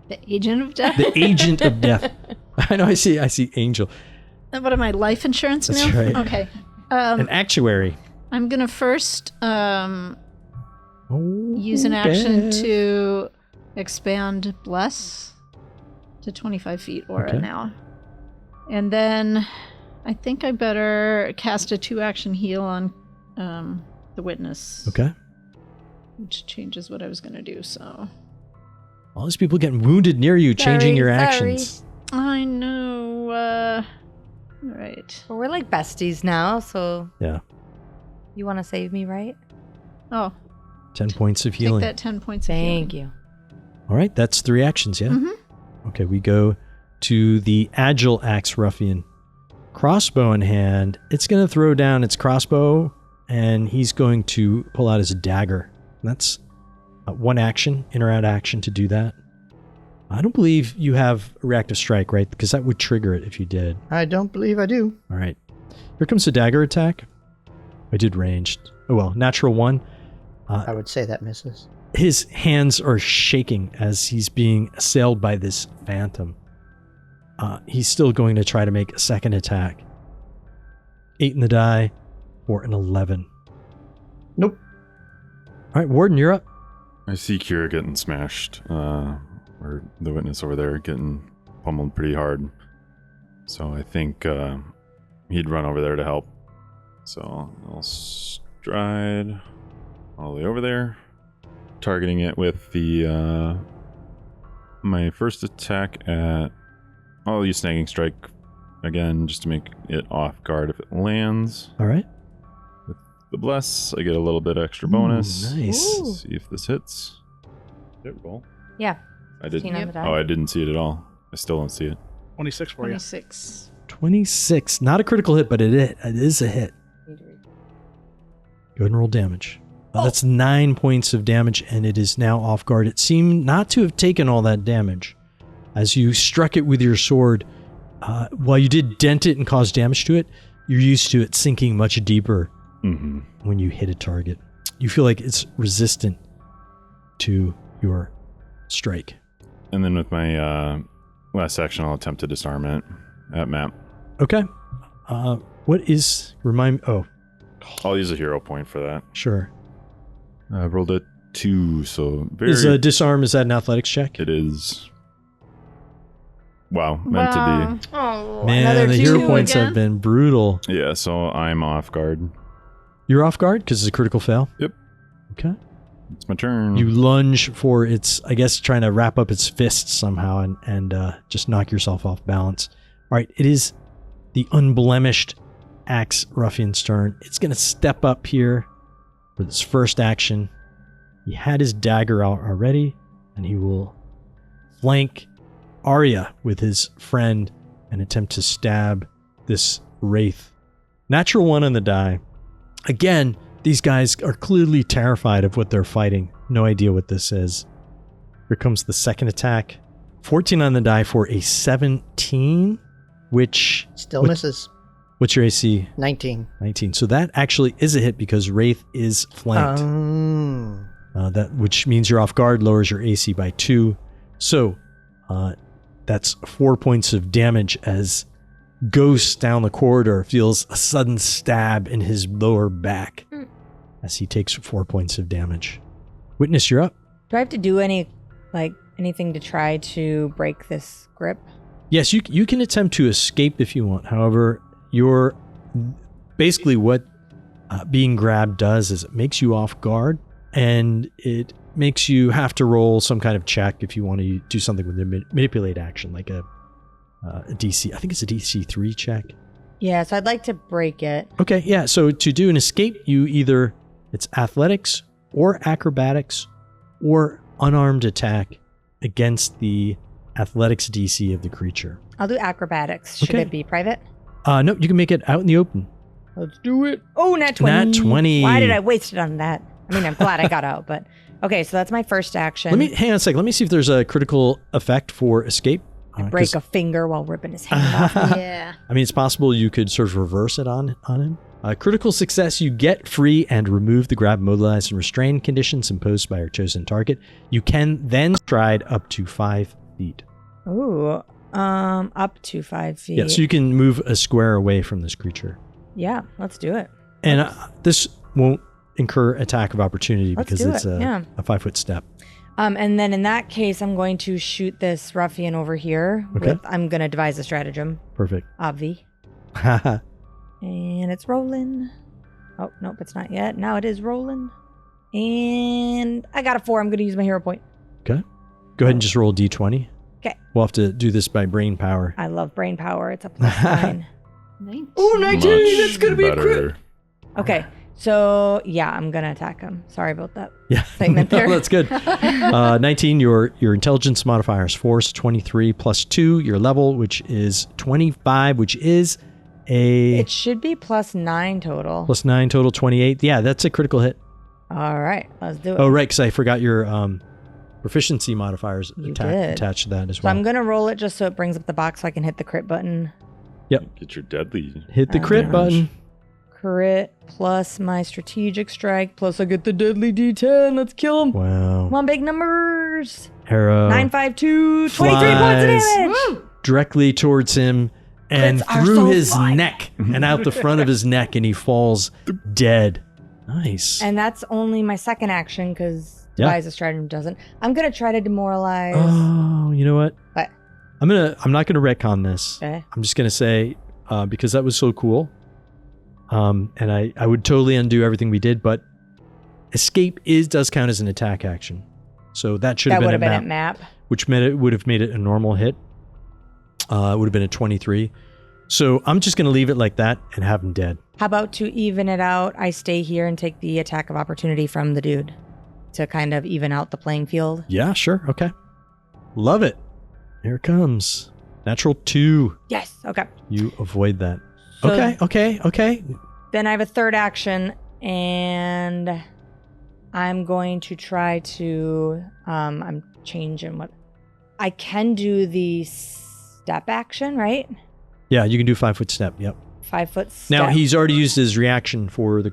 The agent of death. The Agent of Death. I know, I see Angel. What am I, life insurance That's now? right. Okay. An actuary. I'm going to first Oh, use an action Beth. to expand Bless to 25 feet aura Okay. now. And then I think I better cast a 2-action heal on the witness. Okay. Which changes what I was going to do, so. All these people getting wounded near you, changing your actions. I know. All right. Well, we're like besties now, so. Yeah. You want to save me, right? Oh. 10 points of healing. Take that 10 points of healing. Thank you. All right, that's 3 actions, yeah? Mm-hmm. Okay, we go to the Agile Axe Ruffian. Crossbow in hand. It's going to throw down its crossbow, and he's going to pull out his dagger. That's 1 action, interact action to do that. I don't believe you have a reactive strike, right? Because that would trigger it if you did. I don't believe I do. All right. Here comes the dagger attack. I did ranged. Oh, well, natural 1. I would say that misses. His hands are shaking as he's being assailed by this phantom. He's still going to try to make a second attack. 8 in the die for an 11. Nope. All right, Warden, you're up. I see Kira getting smashed, or the witness over there getting pummeled pretty hard. So I think he'd run over there to help. So I'll stride all the way over there, targeting it with the my first attack at. I'll use snagging strike again just to make it off guard if it lands. All right. With the bless, I get a little bit extra bonus. Ooh, nice. Let's see if this hits. Did it roll? Yeah. I didn't. 16 on the die. Oh, I didn't see it at all. I still don't see it. 26 for you. 26. 26. Not a critical hit, but it is a hit. Go ahead and roll damage. That's 9 points of damage, and it is now off guard. It seemed not to have taken all that damage. As you struck it with your sword, while you did dent it and cause damage to it, you're used to it sinking much deeper when you hit a target. You feel like it's resistant to your strike. And then with my last action, I'll attempt to disarm it at map. Okay. What is... Remind me... Oh, I'll use a hero point for that. sure. I rolled a 2, so very... Is disarm, is that an athletics check? It is... Wow, meant to Oh, Man, another the 2 hero points again? have been brutal. be. Yeah, so I'm off guard. You're off guard because it's a critical fail? Yep. Okay. It's my turn. You lunge for its, I guess, trying to wrap up its fists somehow and just knock yourself off balance. All right, it is the unblemished Axe Ruffian's turn. It's going to step up here for this first action. He had his dagger out already, and he will flank Arya with his friend and attempt to stab this wraith. Natural 1 on the die. Again, these guys are clearly terrified of what they're fighting. No idea what this is. Here comes the second attack. 14 on the die for a 17, which... Still misses. What's your AC? 19. 19. So that actually is a hit because Wraith is flanked. That which means you're off guard, lowers your AC by 2. So that's 4 points of damage as Ghost down the corridor feels a sudden stab in his lower back as he takes 4 points of damage. Witness, you're up. Do I have to do anything to try to break this grip? Yes, you can attempt to escape if you want. However, you're basically what being grabbed does is it makes you off guard, and it makes you have to roll some kind of check if you want to do something with the manipulate action, like a DC. I think it's a DC 3 check. Yeah, so I'd like to break it. Okay, yeah. So to do an escape, it's athletics or acrobatics or unarmed attack against the athletics DC of the creature. I'll do acrobatics. Should Okay. it be private? No, you can make it out in the open. Let's do it. Oh, nat 20. Nat 20. Why did I waste it on that? I mean, I'm glad I got out, but... Okay, so that's my first action. Hang on a second. Let me see if there's a critical effect for escape. Break a finger while ripping his hand off. Yeah. I mean, it's possible you could sort of reverse it on him. Critical success, you get free and remove the grab, mobilize, and restrain conditions imposed by your chosen target. You can then stride up to 5 feet. Ooh, up to 5 feet. Yeah, so you can move a square away from this creature. Yeah, let's do it. And this won't incur attack of opportunity Let's because do it's it, yeah. a 5-foot step. And then in that case, I'm going to shoot this ruffian over here. Okay. I'm going to devise a stratagem. Perfect. Obvi. And it's rolling. Oh, nope, it's not yet. Now it is rolling. And I got a 4. I'm going to use my hero point. Okay. Go ahead and just roll D20. Okay. We'll have to do this by brain power. I love brain power. It's a +9. 19. Oh, 19! Much That's going to be a crit! better. Okay. So, yeah, I'm going to attack him. Sorry about that Yeah. segment there. No, that's good. 19, your intelligence modifier is force, 23 plus 2, your level, which is 25, which is It should be +9 total. plus 9 total, 28. Yeah, that's a critical hit. All right, let's do it. Oh, right, because I forgot your proficiency modifiers You did. attached to that as So well. I'm going to roll it just so it brings up the box so I can hit the crit button. Get your deadly. Hit the crit damage. button. Crit plus my strategic strike plus I get the deadly D10. Let's kill him. Wow. Come on, big numbers. Arrow 9, 5, 2, 23 points of flies damage. directly towards him and Crits are through so his fun. neck and out the front of his neck, and he falls dead. Nice. And that's only my second action because Yeah. devise a stratagem doesn't. I'm going to try to demoralize. Oh, you know what? What? I'm not gonna retcon this. Okay. I'm just gonna say because that was so cool. And I would totally undo everything we did, but escape does count as an attack action. So that should That have would been have a been map, at map. which would have made it a normal hit. It would have been a 23. So I'm just gonna leave it like that and have him dead. How about to even it out, I stay here and take the attack of opportunity from the dude to kind of even out the playing field? Yeah, sure. Okay. Love it. Here it comes. Natural 2. Yes. Okay. You avoid that. So- Okay. Then I have a third action, and I'm going to try to. I'm changing what I can do the step action, right? Yeah, you can do 5-foot step. Yep. 5 foot step. Now he's already used his reaction for the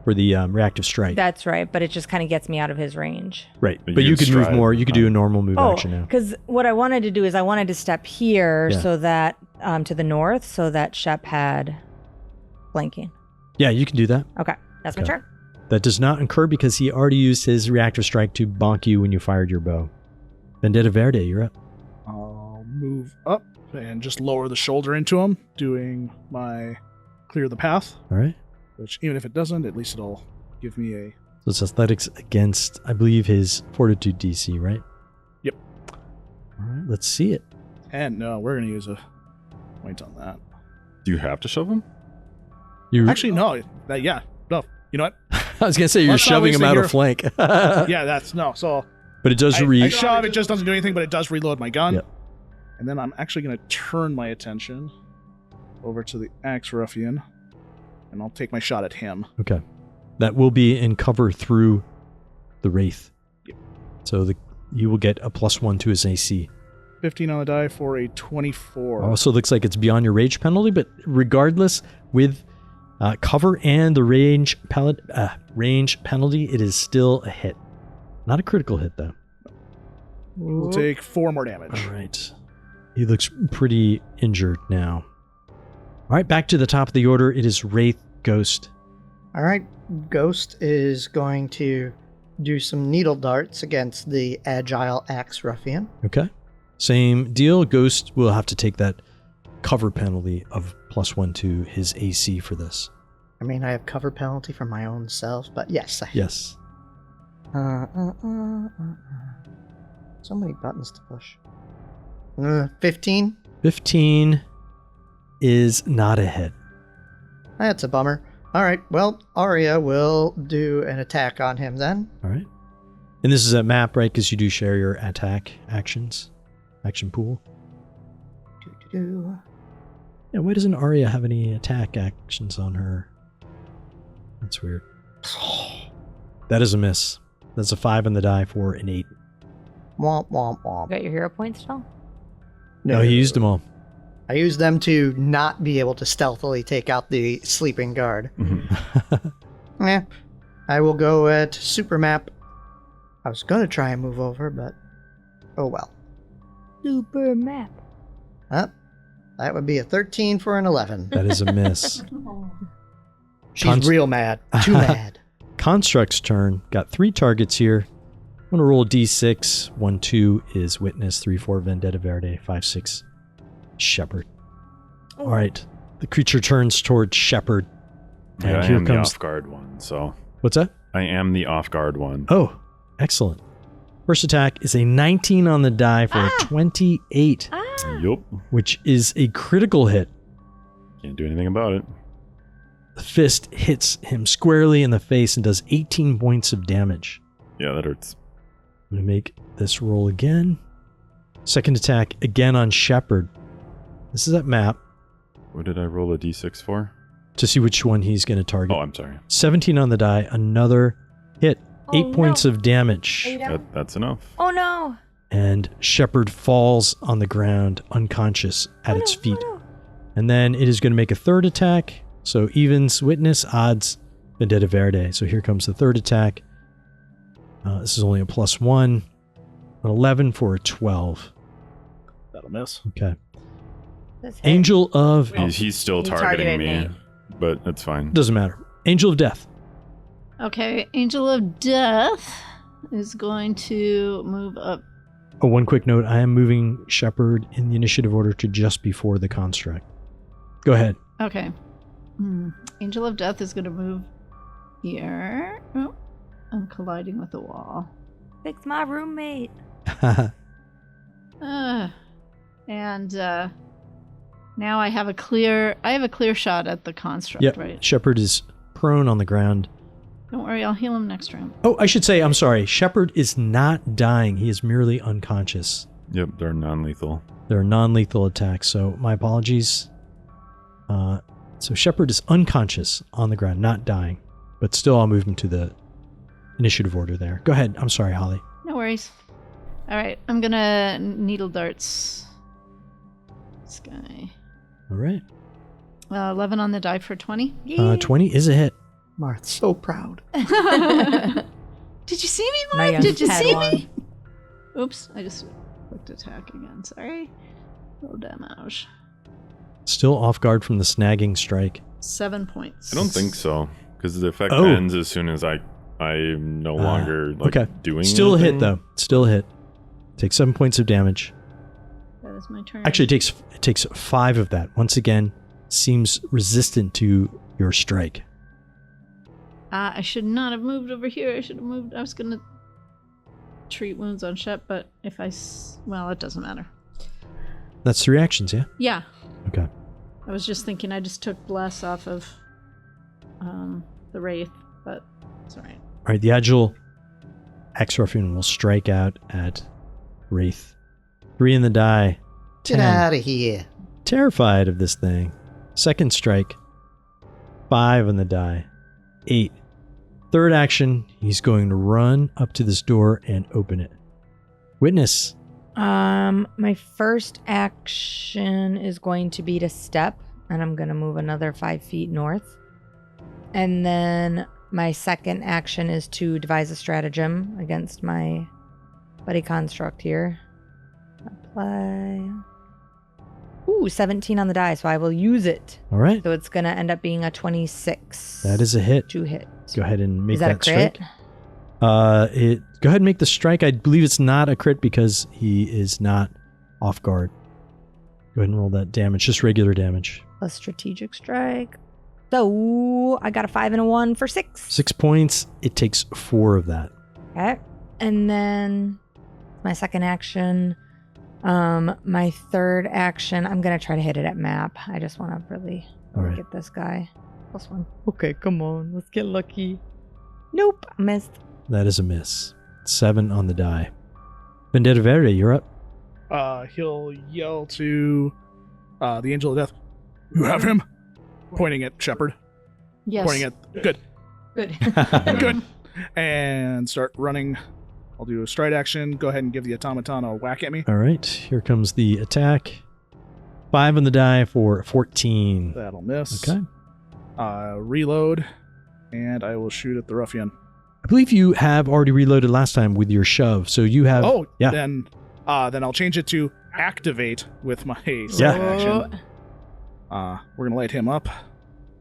reactive strike. That's right, but it just kind of gets me out of his range. Right. But But you you can could move stride. more. You could do a normal move Oh, action now. because what I wanted to do is I wanted to step here Yeah. so that to the north, so that Shep had flanking. Yeah, you can do that. Okay, that's my Okay. turn. That does not incur because he already used his reactive strike to bonk you when you fired your bow. Vendetta Verde, you're up. I'll move up and just lower the shoulder into him, doing my clear the path, All right. which even if it doesn't, at least it'll give me a... So it's athletics against, I believe, his fortitude DC, right? Yep. All right, let's see it. And no, we're going to use a point on that. Do you have to shove him? You Actually, no. Yeah. No. You know what? I was gonna say you're Let's not shoving him waste out your- of flank. Yeah, that's... No, so... But it does I shove, it just doesn't do anything, but it does reload my gun. Yep. And then I'm actually going to turn my attention over to the Axe Ruffian, and I'll take my shot at him. Okay. That will be in cover through the Wraith. Yep. So you will get a +1 to his AC. 15 on the die for a 24. Also looks like it's beyond your rage penalty, but regardless, with cover and the range penalty, it is still a hit. Not a critical hit, though. We'll take 4 more damage. All right. He looks pretty injured now. All right, back to the top of the order. It is Wraith Ghost. All right, Ghost is going to do some needle darts against the agile axe ruffian. Okay. Same deal. Ghost will have to take that cover penalty of +1 to his AC for this. I mean, I have cover penalty for my own self, but yes. Yes. So many buttons to push. 15? 15 is not a hit. That's a bummer. All right, well, Arya will do an attack on him then. All right. And this is a map, right? Because you do share your attack actions. Action pool. Doo-doo-doo. Yeah, why doesn't Arya have any attack actions on her? That's weird. That is a miss. That's a 5 on the die for an 8. Womp, womp, womp. You got your hero points still? No, he used them all. I used them to not be able to stealthily take out the sleeping guard. I will go at Supermap. I was going to try and move over, but oh well. Super map. That would be a 13 for an 11. That is a miss. She's real mad. Too mad. Construct's turn. Got 3 targets here. I'm going to roll a d6. 1, 2 is Witness. 3, 4, Vendetta Verde. 5, 6, Shepherd. All right. The creature turns towards Shepherd. And Yeah, I here am the comes... off guard one, so What's that? I am the off guard one. Oh, excellent. First attack is a 19 on the die for a 28, Yup. which is a critical hit. Can't do anything about it. The fist hits him squarely in the face and does 18 points of damage. Yeah, that hurts. I'm going to make this roll again. Second attack again on Shepherd. This is that map What did I roll a d6 for? to see which one he's going to target. Oh, I'm sorry. 17 on the die, another hit. 8 points of damage. That's enough. Oh no! And Shepherd falls on the ground, unconscious at its feet. And then it is going to make a third attack. So evens, Witness, odds, Vendetta Verde. So here comes the third attack. This is only a +1. An 11 for a 12. That'll miss. Okay. This hit. Angel of... He's still He targeting targeted me, but that's fine. Doesn't matter. Angel of Death. Okay, Angel of Death is going to move up. Oh, one quick note. I am moving Shepherd in the initiative order to just before the construct. Go ahead. Okay. Angel of Death is going to move here. Oh, I'm colliding with the wall. Fix my roommate. And now I have a clear shot at the construct, Yep. right? Shepherd is prone on the ground. Don't worry, I'll heal him next round. Oh, I should say, I'm sorry. Shepherd is not dying. He is merely unconscious. Yep, they're non-lethal. They're non-lethal attacks, so my apologies. So Shepherd is unconscious on the ground, not dying. But still, I'll move him to the initiative order there. Go ahead. I'm sorry, Holly. No worries. All right, I'm going to needle darts this guy. All right. 11 on the die for 20. 20 is a hit. Marth's so proud. Did you see me, My Mark? young Did you see Padawan. me? Oops, I just clicked attack again. Sorry. Roll damage. Still off guard from the snagging strike. 7 points. I don't think so, because the effect Oh. ends as soon as I'm no longer okay. doing Still a hit, anything. though. Still a hit. Takes 7 points of damage. That is my turn. Actually, it takes 5 of that. Once again, seems resistant to your strike. I should not have moved over here. I should have moved. I was going to treat wounds on Shep, but if well, it doesn't matter. That's 3 actions, yeah? Yeah. Okay. I was just thinking I just took bless off of the Wraith, but it's alright. All right, the Agile Ex-Ruffian will strike out at Wraith. 3 in the die. Get 10. out of here. Terrified of this thing. Second strike. 5 on the die. 8. Third action, he's going to run up to this door and open it. Witness. My first action is going to be to step, and I'm going to move another 5 feet north. And then my second action is to devise a stratagem against my buddy construct here. Apply. Ooh, 17 on the die, so I will use it. All right. So it's going to end up being a 26. That is a hit. To hit. Go ahead and make Is that a crit? strike. Go ahead and make the strike. I believe it's not a crit because he is not off guard. Go ahead and roll that damage, just regular damage. A strategic strike. So I got a 5 and a 1 for 6. 6 points. It takes 4 of that. Okay. And then my second action. My third action, I'm going to try to hit it at map. I just want to really All right. get this guy. +1. Okay, come on. Let's get lucky. Nope. I missed. That is a miss. 7 on the die. Vendetta Verde, you're up. He'll yell to the Angel of Death. You have him? Pointing at Shepherd. Yes. Pointing at... Good. Good. Good. And start running. I'll do a stride action. Go ahead and give the automaton a whack at me. All right. Here comes the attack. 5 on the die for 14. That'll miss. Okay. Reload. And I will shoot at the ruffian. I believe you have already reloaded last time with your shove, so you have... Oh, yeah. Then I'll change it to activate with my second action. We're going to light him up,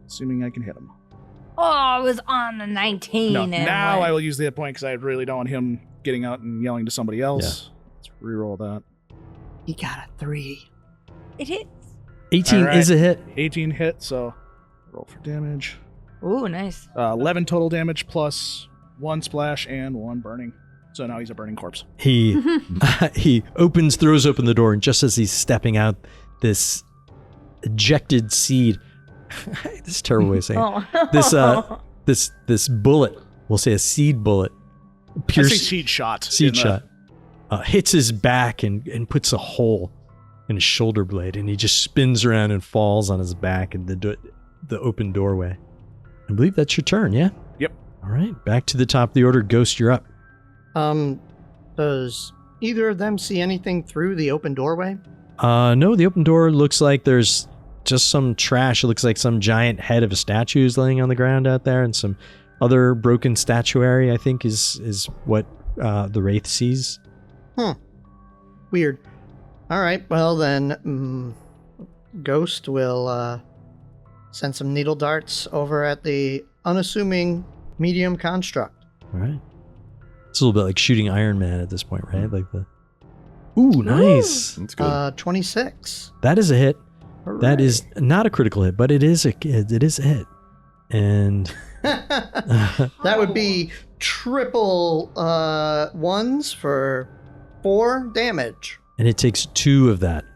assuming I can hit him. Oh, it was on the 19. No, and now what? I will use the hit point because I really don't want him getting out and yelling to somebody else. Let's reroll that. He got a 3. It hits. 18 All right. is a hit. 18 hit, so roll for damage. Ooh, nice. 11 total damage plus 1 splash and 1 burning. So now he's a burning corpse. He throws open the door, and just as he's stepping out, this ejected seed. This is a terrible way of saying it. This bullet, we'll say a seed bullet, I say seed shot. hits his back and puts a hole in his shoulder blade, and he just spins around and falls on his back in the open doorway. I believe that's your turn, yeah? Yep. All right, back to the top of the order. Ghost, you're up. Does either of them see anything through the open doorway? No, the open door looks like there's just some trash. It looks like some giant head of a statue is laying on the ground out there, and some other broken statuary, I think, is what the Wraith sees. Weird. All right, well then, Ghost will send some needle darts over at the unassuming medium construct. All right. It's a little bit like shooting Iron Man at this point, right? Like the... Ooh, nice. That's good. 26. That is a hit. Hooray. That is not a critical hit, but it is a hit. And that would be triple ones for 4 damage. and it takes 2 of that.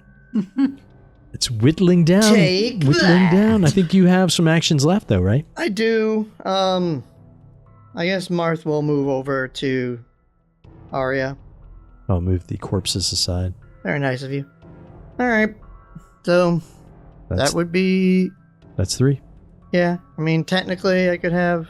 It's whittling down. Take whittling that. down. I think you have some actions left, though, right? I do. I guess Marth will move over to Arya. I'll move the corpses aside. Very nice of you. All right. So that would be... That's 3. Yeah. I mean, technically, I could have...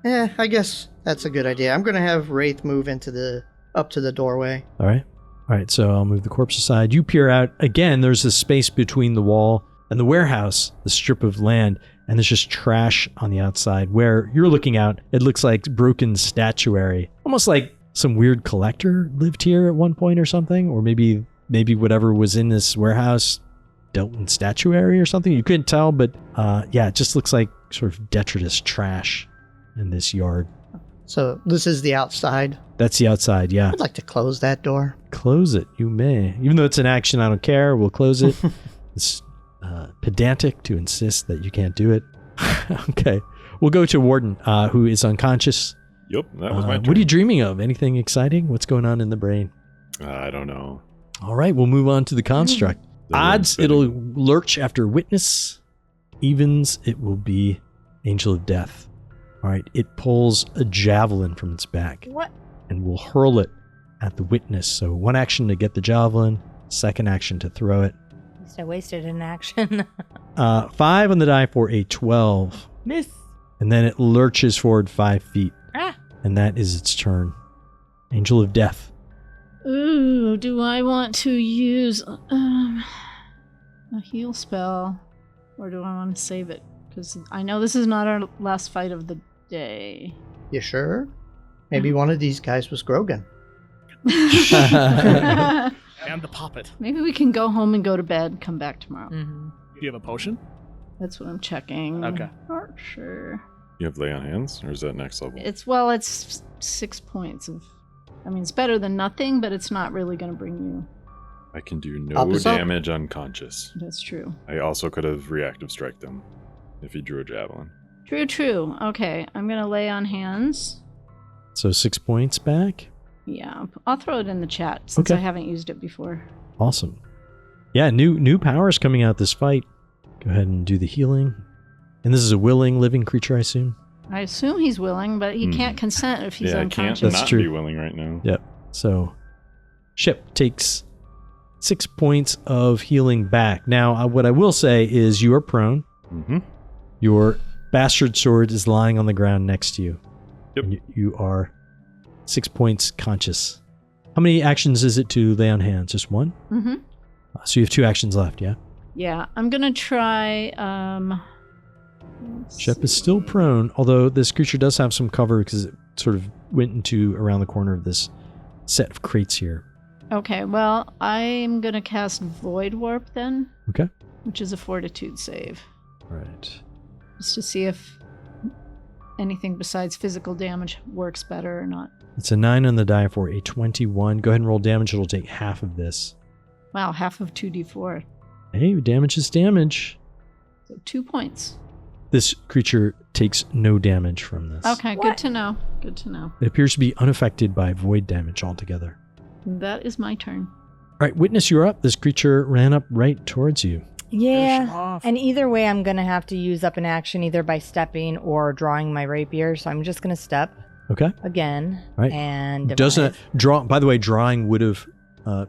I guess that's a good idea. I'm going to have Wraith move up to the doorway. All right. All right, so I'll move the corpse aside. You peer out. Again, there's this space between the wall and the warehouse, the strip of land, and there's just trash on the outside. Where you're looking out, it looks like broken statuary. Almost like some weird collector lived here at one point or something. Or maybe whatever was in this warehouse dealt in statuary or something. You couldn't tell, but yeah, it just looks like sort of detritus trash in this yard. So this is the outside. That's the outside, yeah. I'd like to close that door. Close it, you may. Even though it's an action, I don't care. We'll close it. It's pedantic to insist that you can't do it. Okay. We'll go to Warden, who is unconscious. Yep, that was my turn. What are you dreaming of? Anything exciting? What's going on in the brain? I don't know. All right, we'll move on to the construct. Odds, it'll lurch after witness. Evens, it will be Angel of Death. All right, it pulls a javelin from its back. What? And will hurl it at the witness. So 1 action to get the javelin, 2nd action to throw it. At least I wasted an action. 5 on the die for a 12. Miss. And then it lurches forward 5 feet. Ah. And that is its turn. Angel of Death. Ooh, do I want to use a heal spell? Or do I want to save it? Because I know this is not our last fight of the day. You sure? Maybe one of these guys was Grogan. And the puppet. Maybe we can go home and go to bed, come back tomorrow. Mm-hmm. Do you have a potion? That's what I'm checking. Okay. Not sure. You have lay on hands, or is that next level? It's 6 points of... I mean, it's better than nothing, but it's not really going to bring you... I can do no Up is up. damage unconscious. That's true. I also could have reactive strike them if he drew a javelin. True. Okay, I'm going to lay on hands. So 6 points back. Yeah, I'll throw it in the chat since Okay. I haven't used it before. Awesome. Yeah, new powers coming out this fight. Go ahead and do the healing. And this is a willing living creature, I assume? I assume he's willing, but he can't consent if he's Yeah, I unconscious. can't That's not true. be willing right now. Yep. So Ship takes 6 points of healing back. Now, what I will say is you are prone. Mm-hmm. Your bastard sword is lying on the ground next to you. Yep. And you are 6 points conscious. How many actions is it to lay on hands? Just 1? Mm-hmm. So you have 2 actions left, yeah? Yeah, I'm going to try... let's Shep is see. still prone, although this creature does have some cover because it sort of went into around the corner of this set of crates here. Okay, well, I'm going to cast Void Warp then. anything besides physical damage works better or not. It's a 9 on the die for a 21. Go ahead and roll damage. It'll take half of this. Wow, half of 2d4. Hey, damage is damage. So 2 points. This creature takes no damage from this. Okay, good to know. Good to know. It appears to be unaffected by void damage altogether. That is my turn. All right, Witness, you're up. This creature ran up right towards you. Yeah, and either way, I'm going to have to use up an action either by stepping or drawing my rapier, so I'm just going to step Okay. again. Right. And Doesn't draw? By the way, drawing would have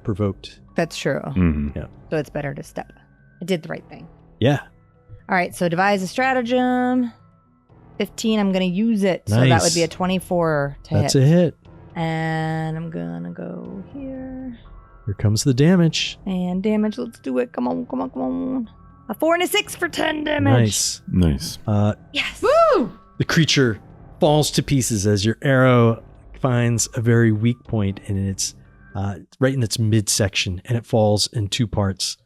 provoked. That's true. Mhm. Yeah. So it's better to step. I did the right thing. Yeah. All right, so devise a stratagem. 15, I'm going to use it. So that Nice. would be a 24 to That's hit. a hit. And I'm going to go here. Here comes the damage. And damage, let's do it. Come on, come on, come on. A 4 and a 6 for 10 damage. Nice. Nice. Yes. Woo! The creature falls to pieces as your arrow finds a very weak point, and it's right in its midsection, and it falls in 2 parts,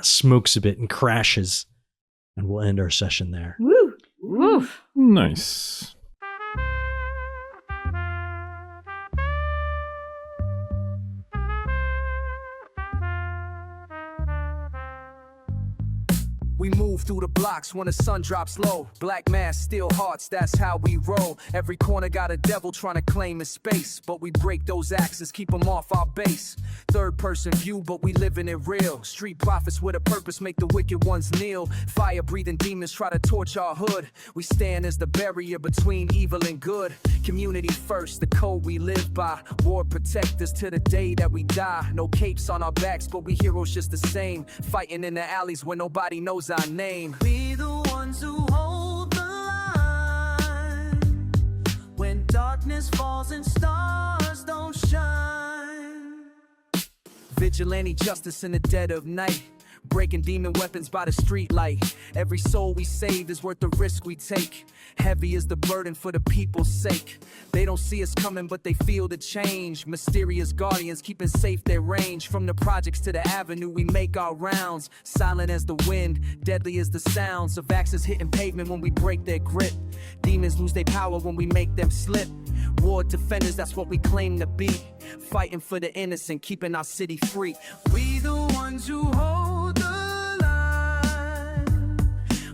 smokes a bit, and crashes. And we'll end our session there. Woo. Woo! Nice. We move through the blocks when the sun drops low. Black mask, steel hearts, that's how we roll. Every corner got a devil trying to claim his space, but we break those axes, keep them off our base. Third person view, but we living it real. Street prophets with a purpose make the wicked ones kneel. Fire breathing demons try to torch our hood. We stand as the barrier between evil and good. Community first, the code we live by. War protect us to the day that we die. No capes on our backs, but we heroes just the same. Fighting in the alleys where nobody knows our name. We the ones who hold the line when darkness falls and stars don't shine. Vigilante justice in the dead of night, breaking demon weapons by the street light. Every soul we save is worth the risk we take. Heavy is the burden for the people's sake. They don't see us coming, but they feel the change. Mysterious guardians keeping safe their range. From the projects to the avenue, we make our rounds. Silent as the wind, deadly as the sounds of axes hitting pavement when we break their grip. Demons lose their power when we make them slip. War defenders, that's what we claim to be. Fighting for the innocent, keeping our city free. We the ones who hold the line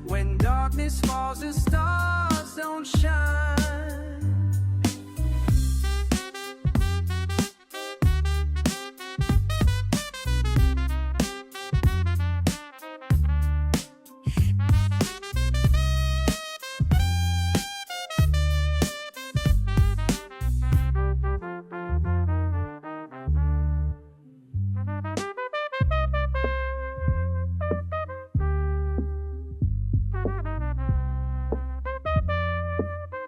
when darkness falls and stars don't shine.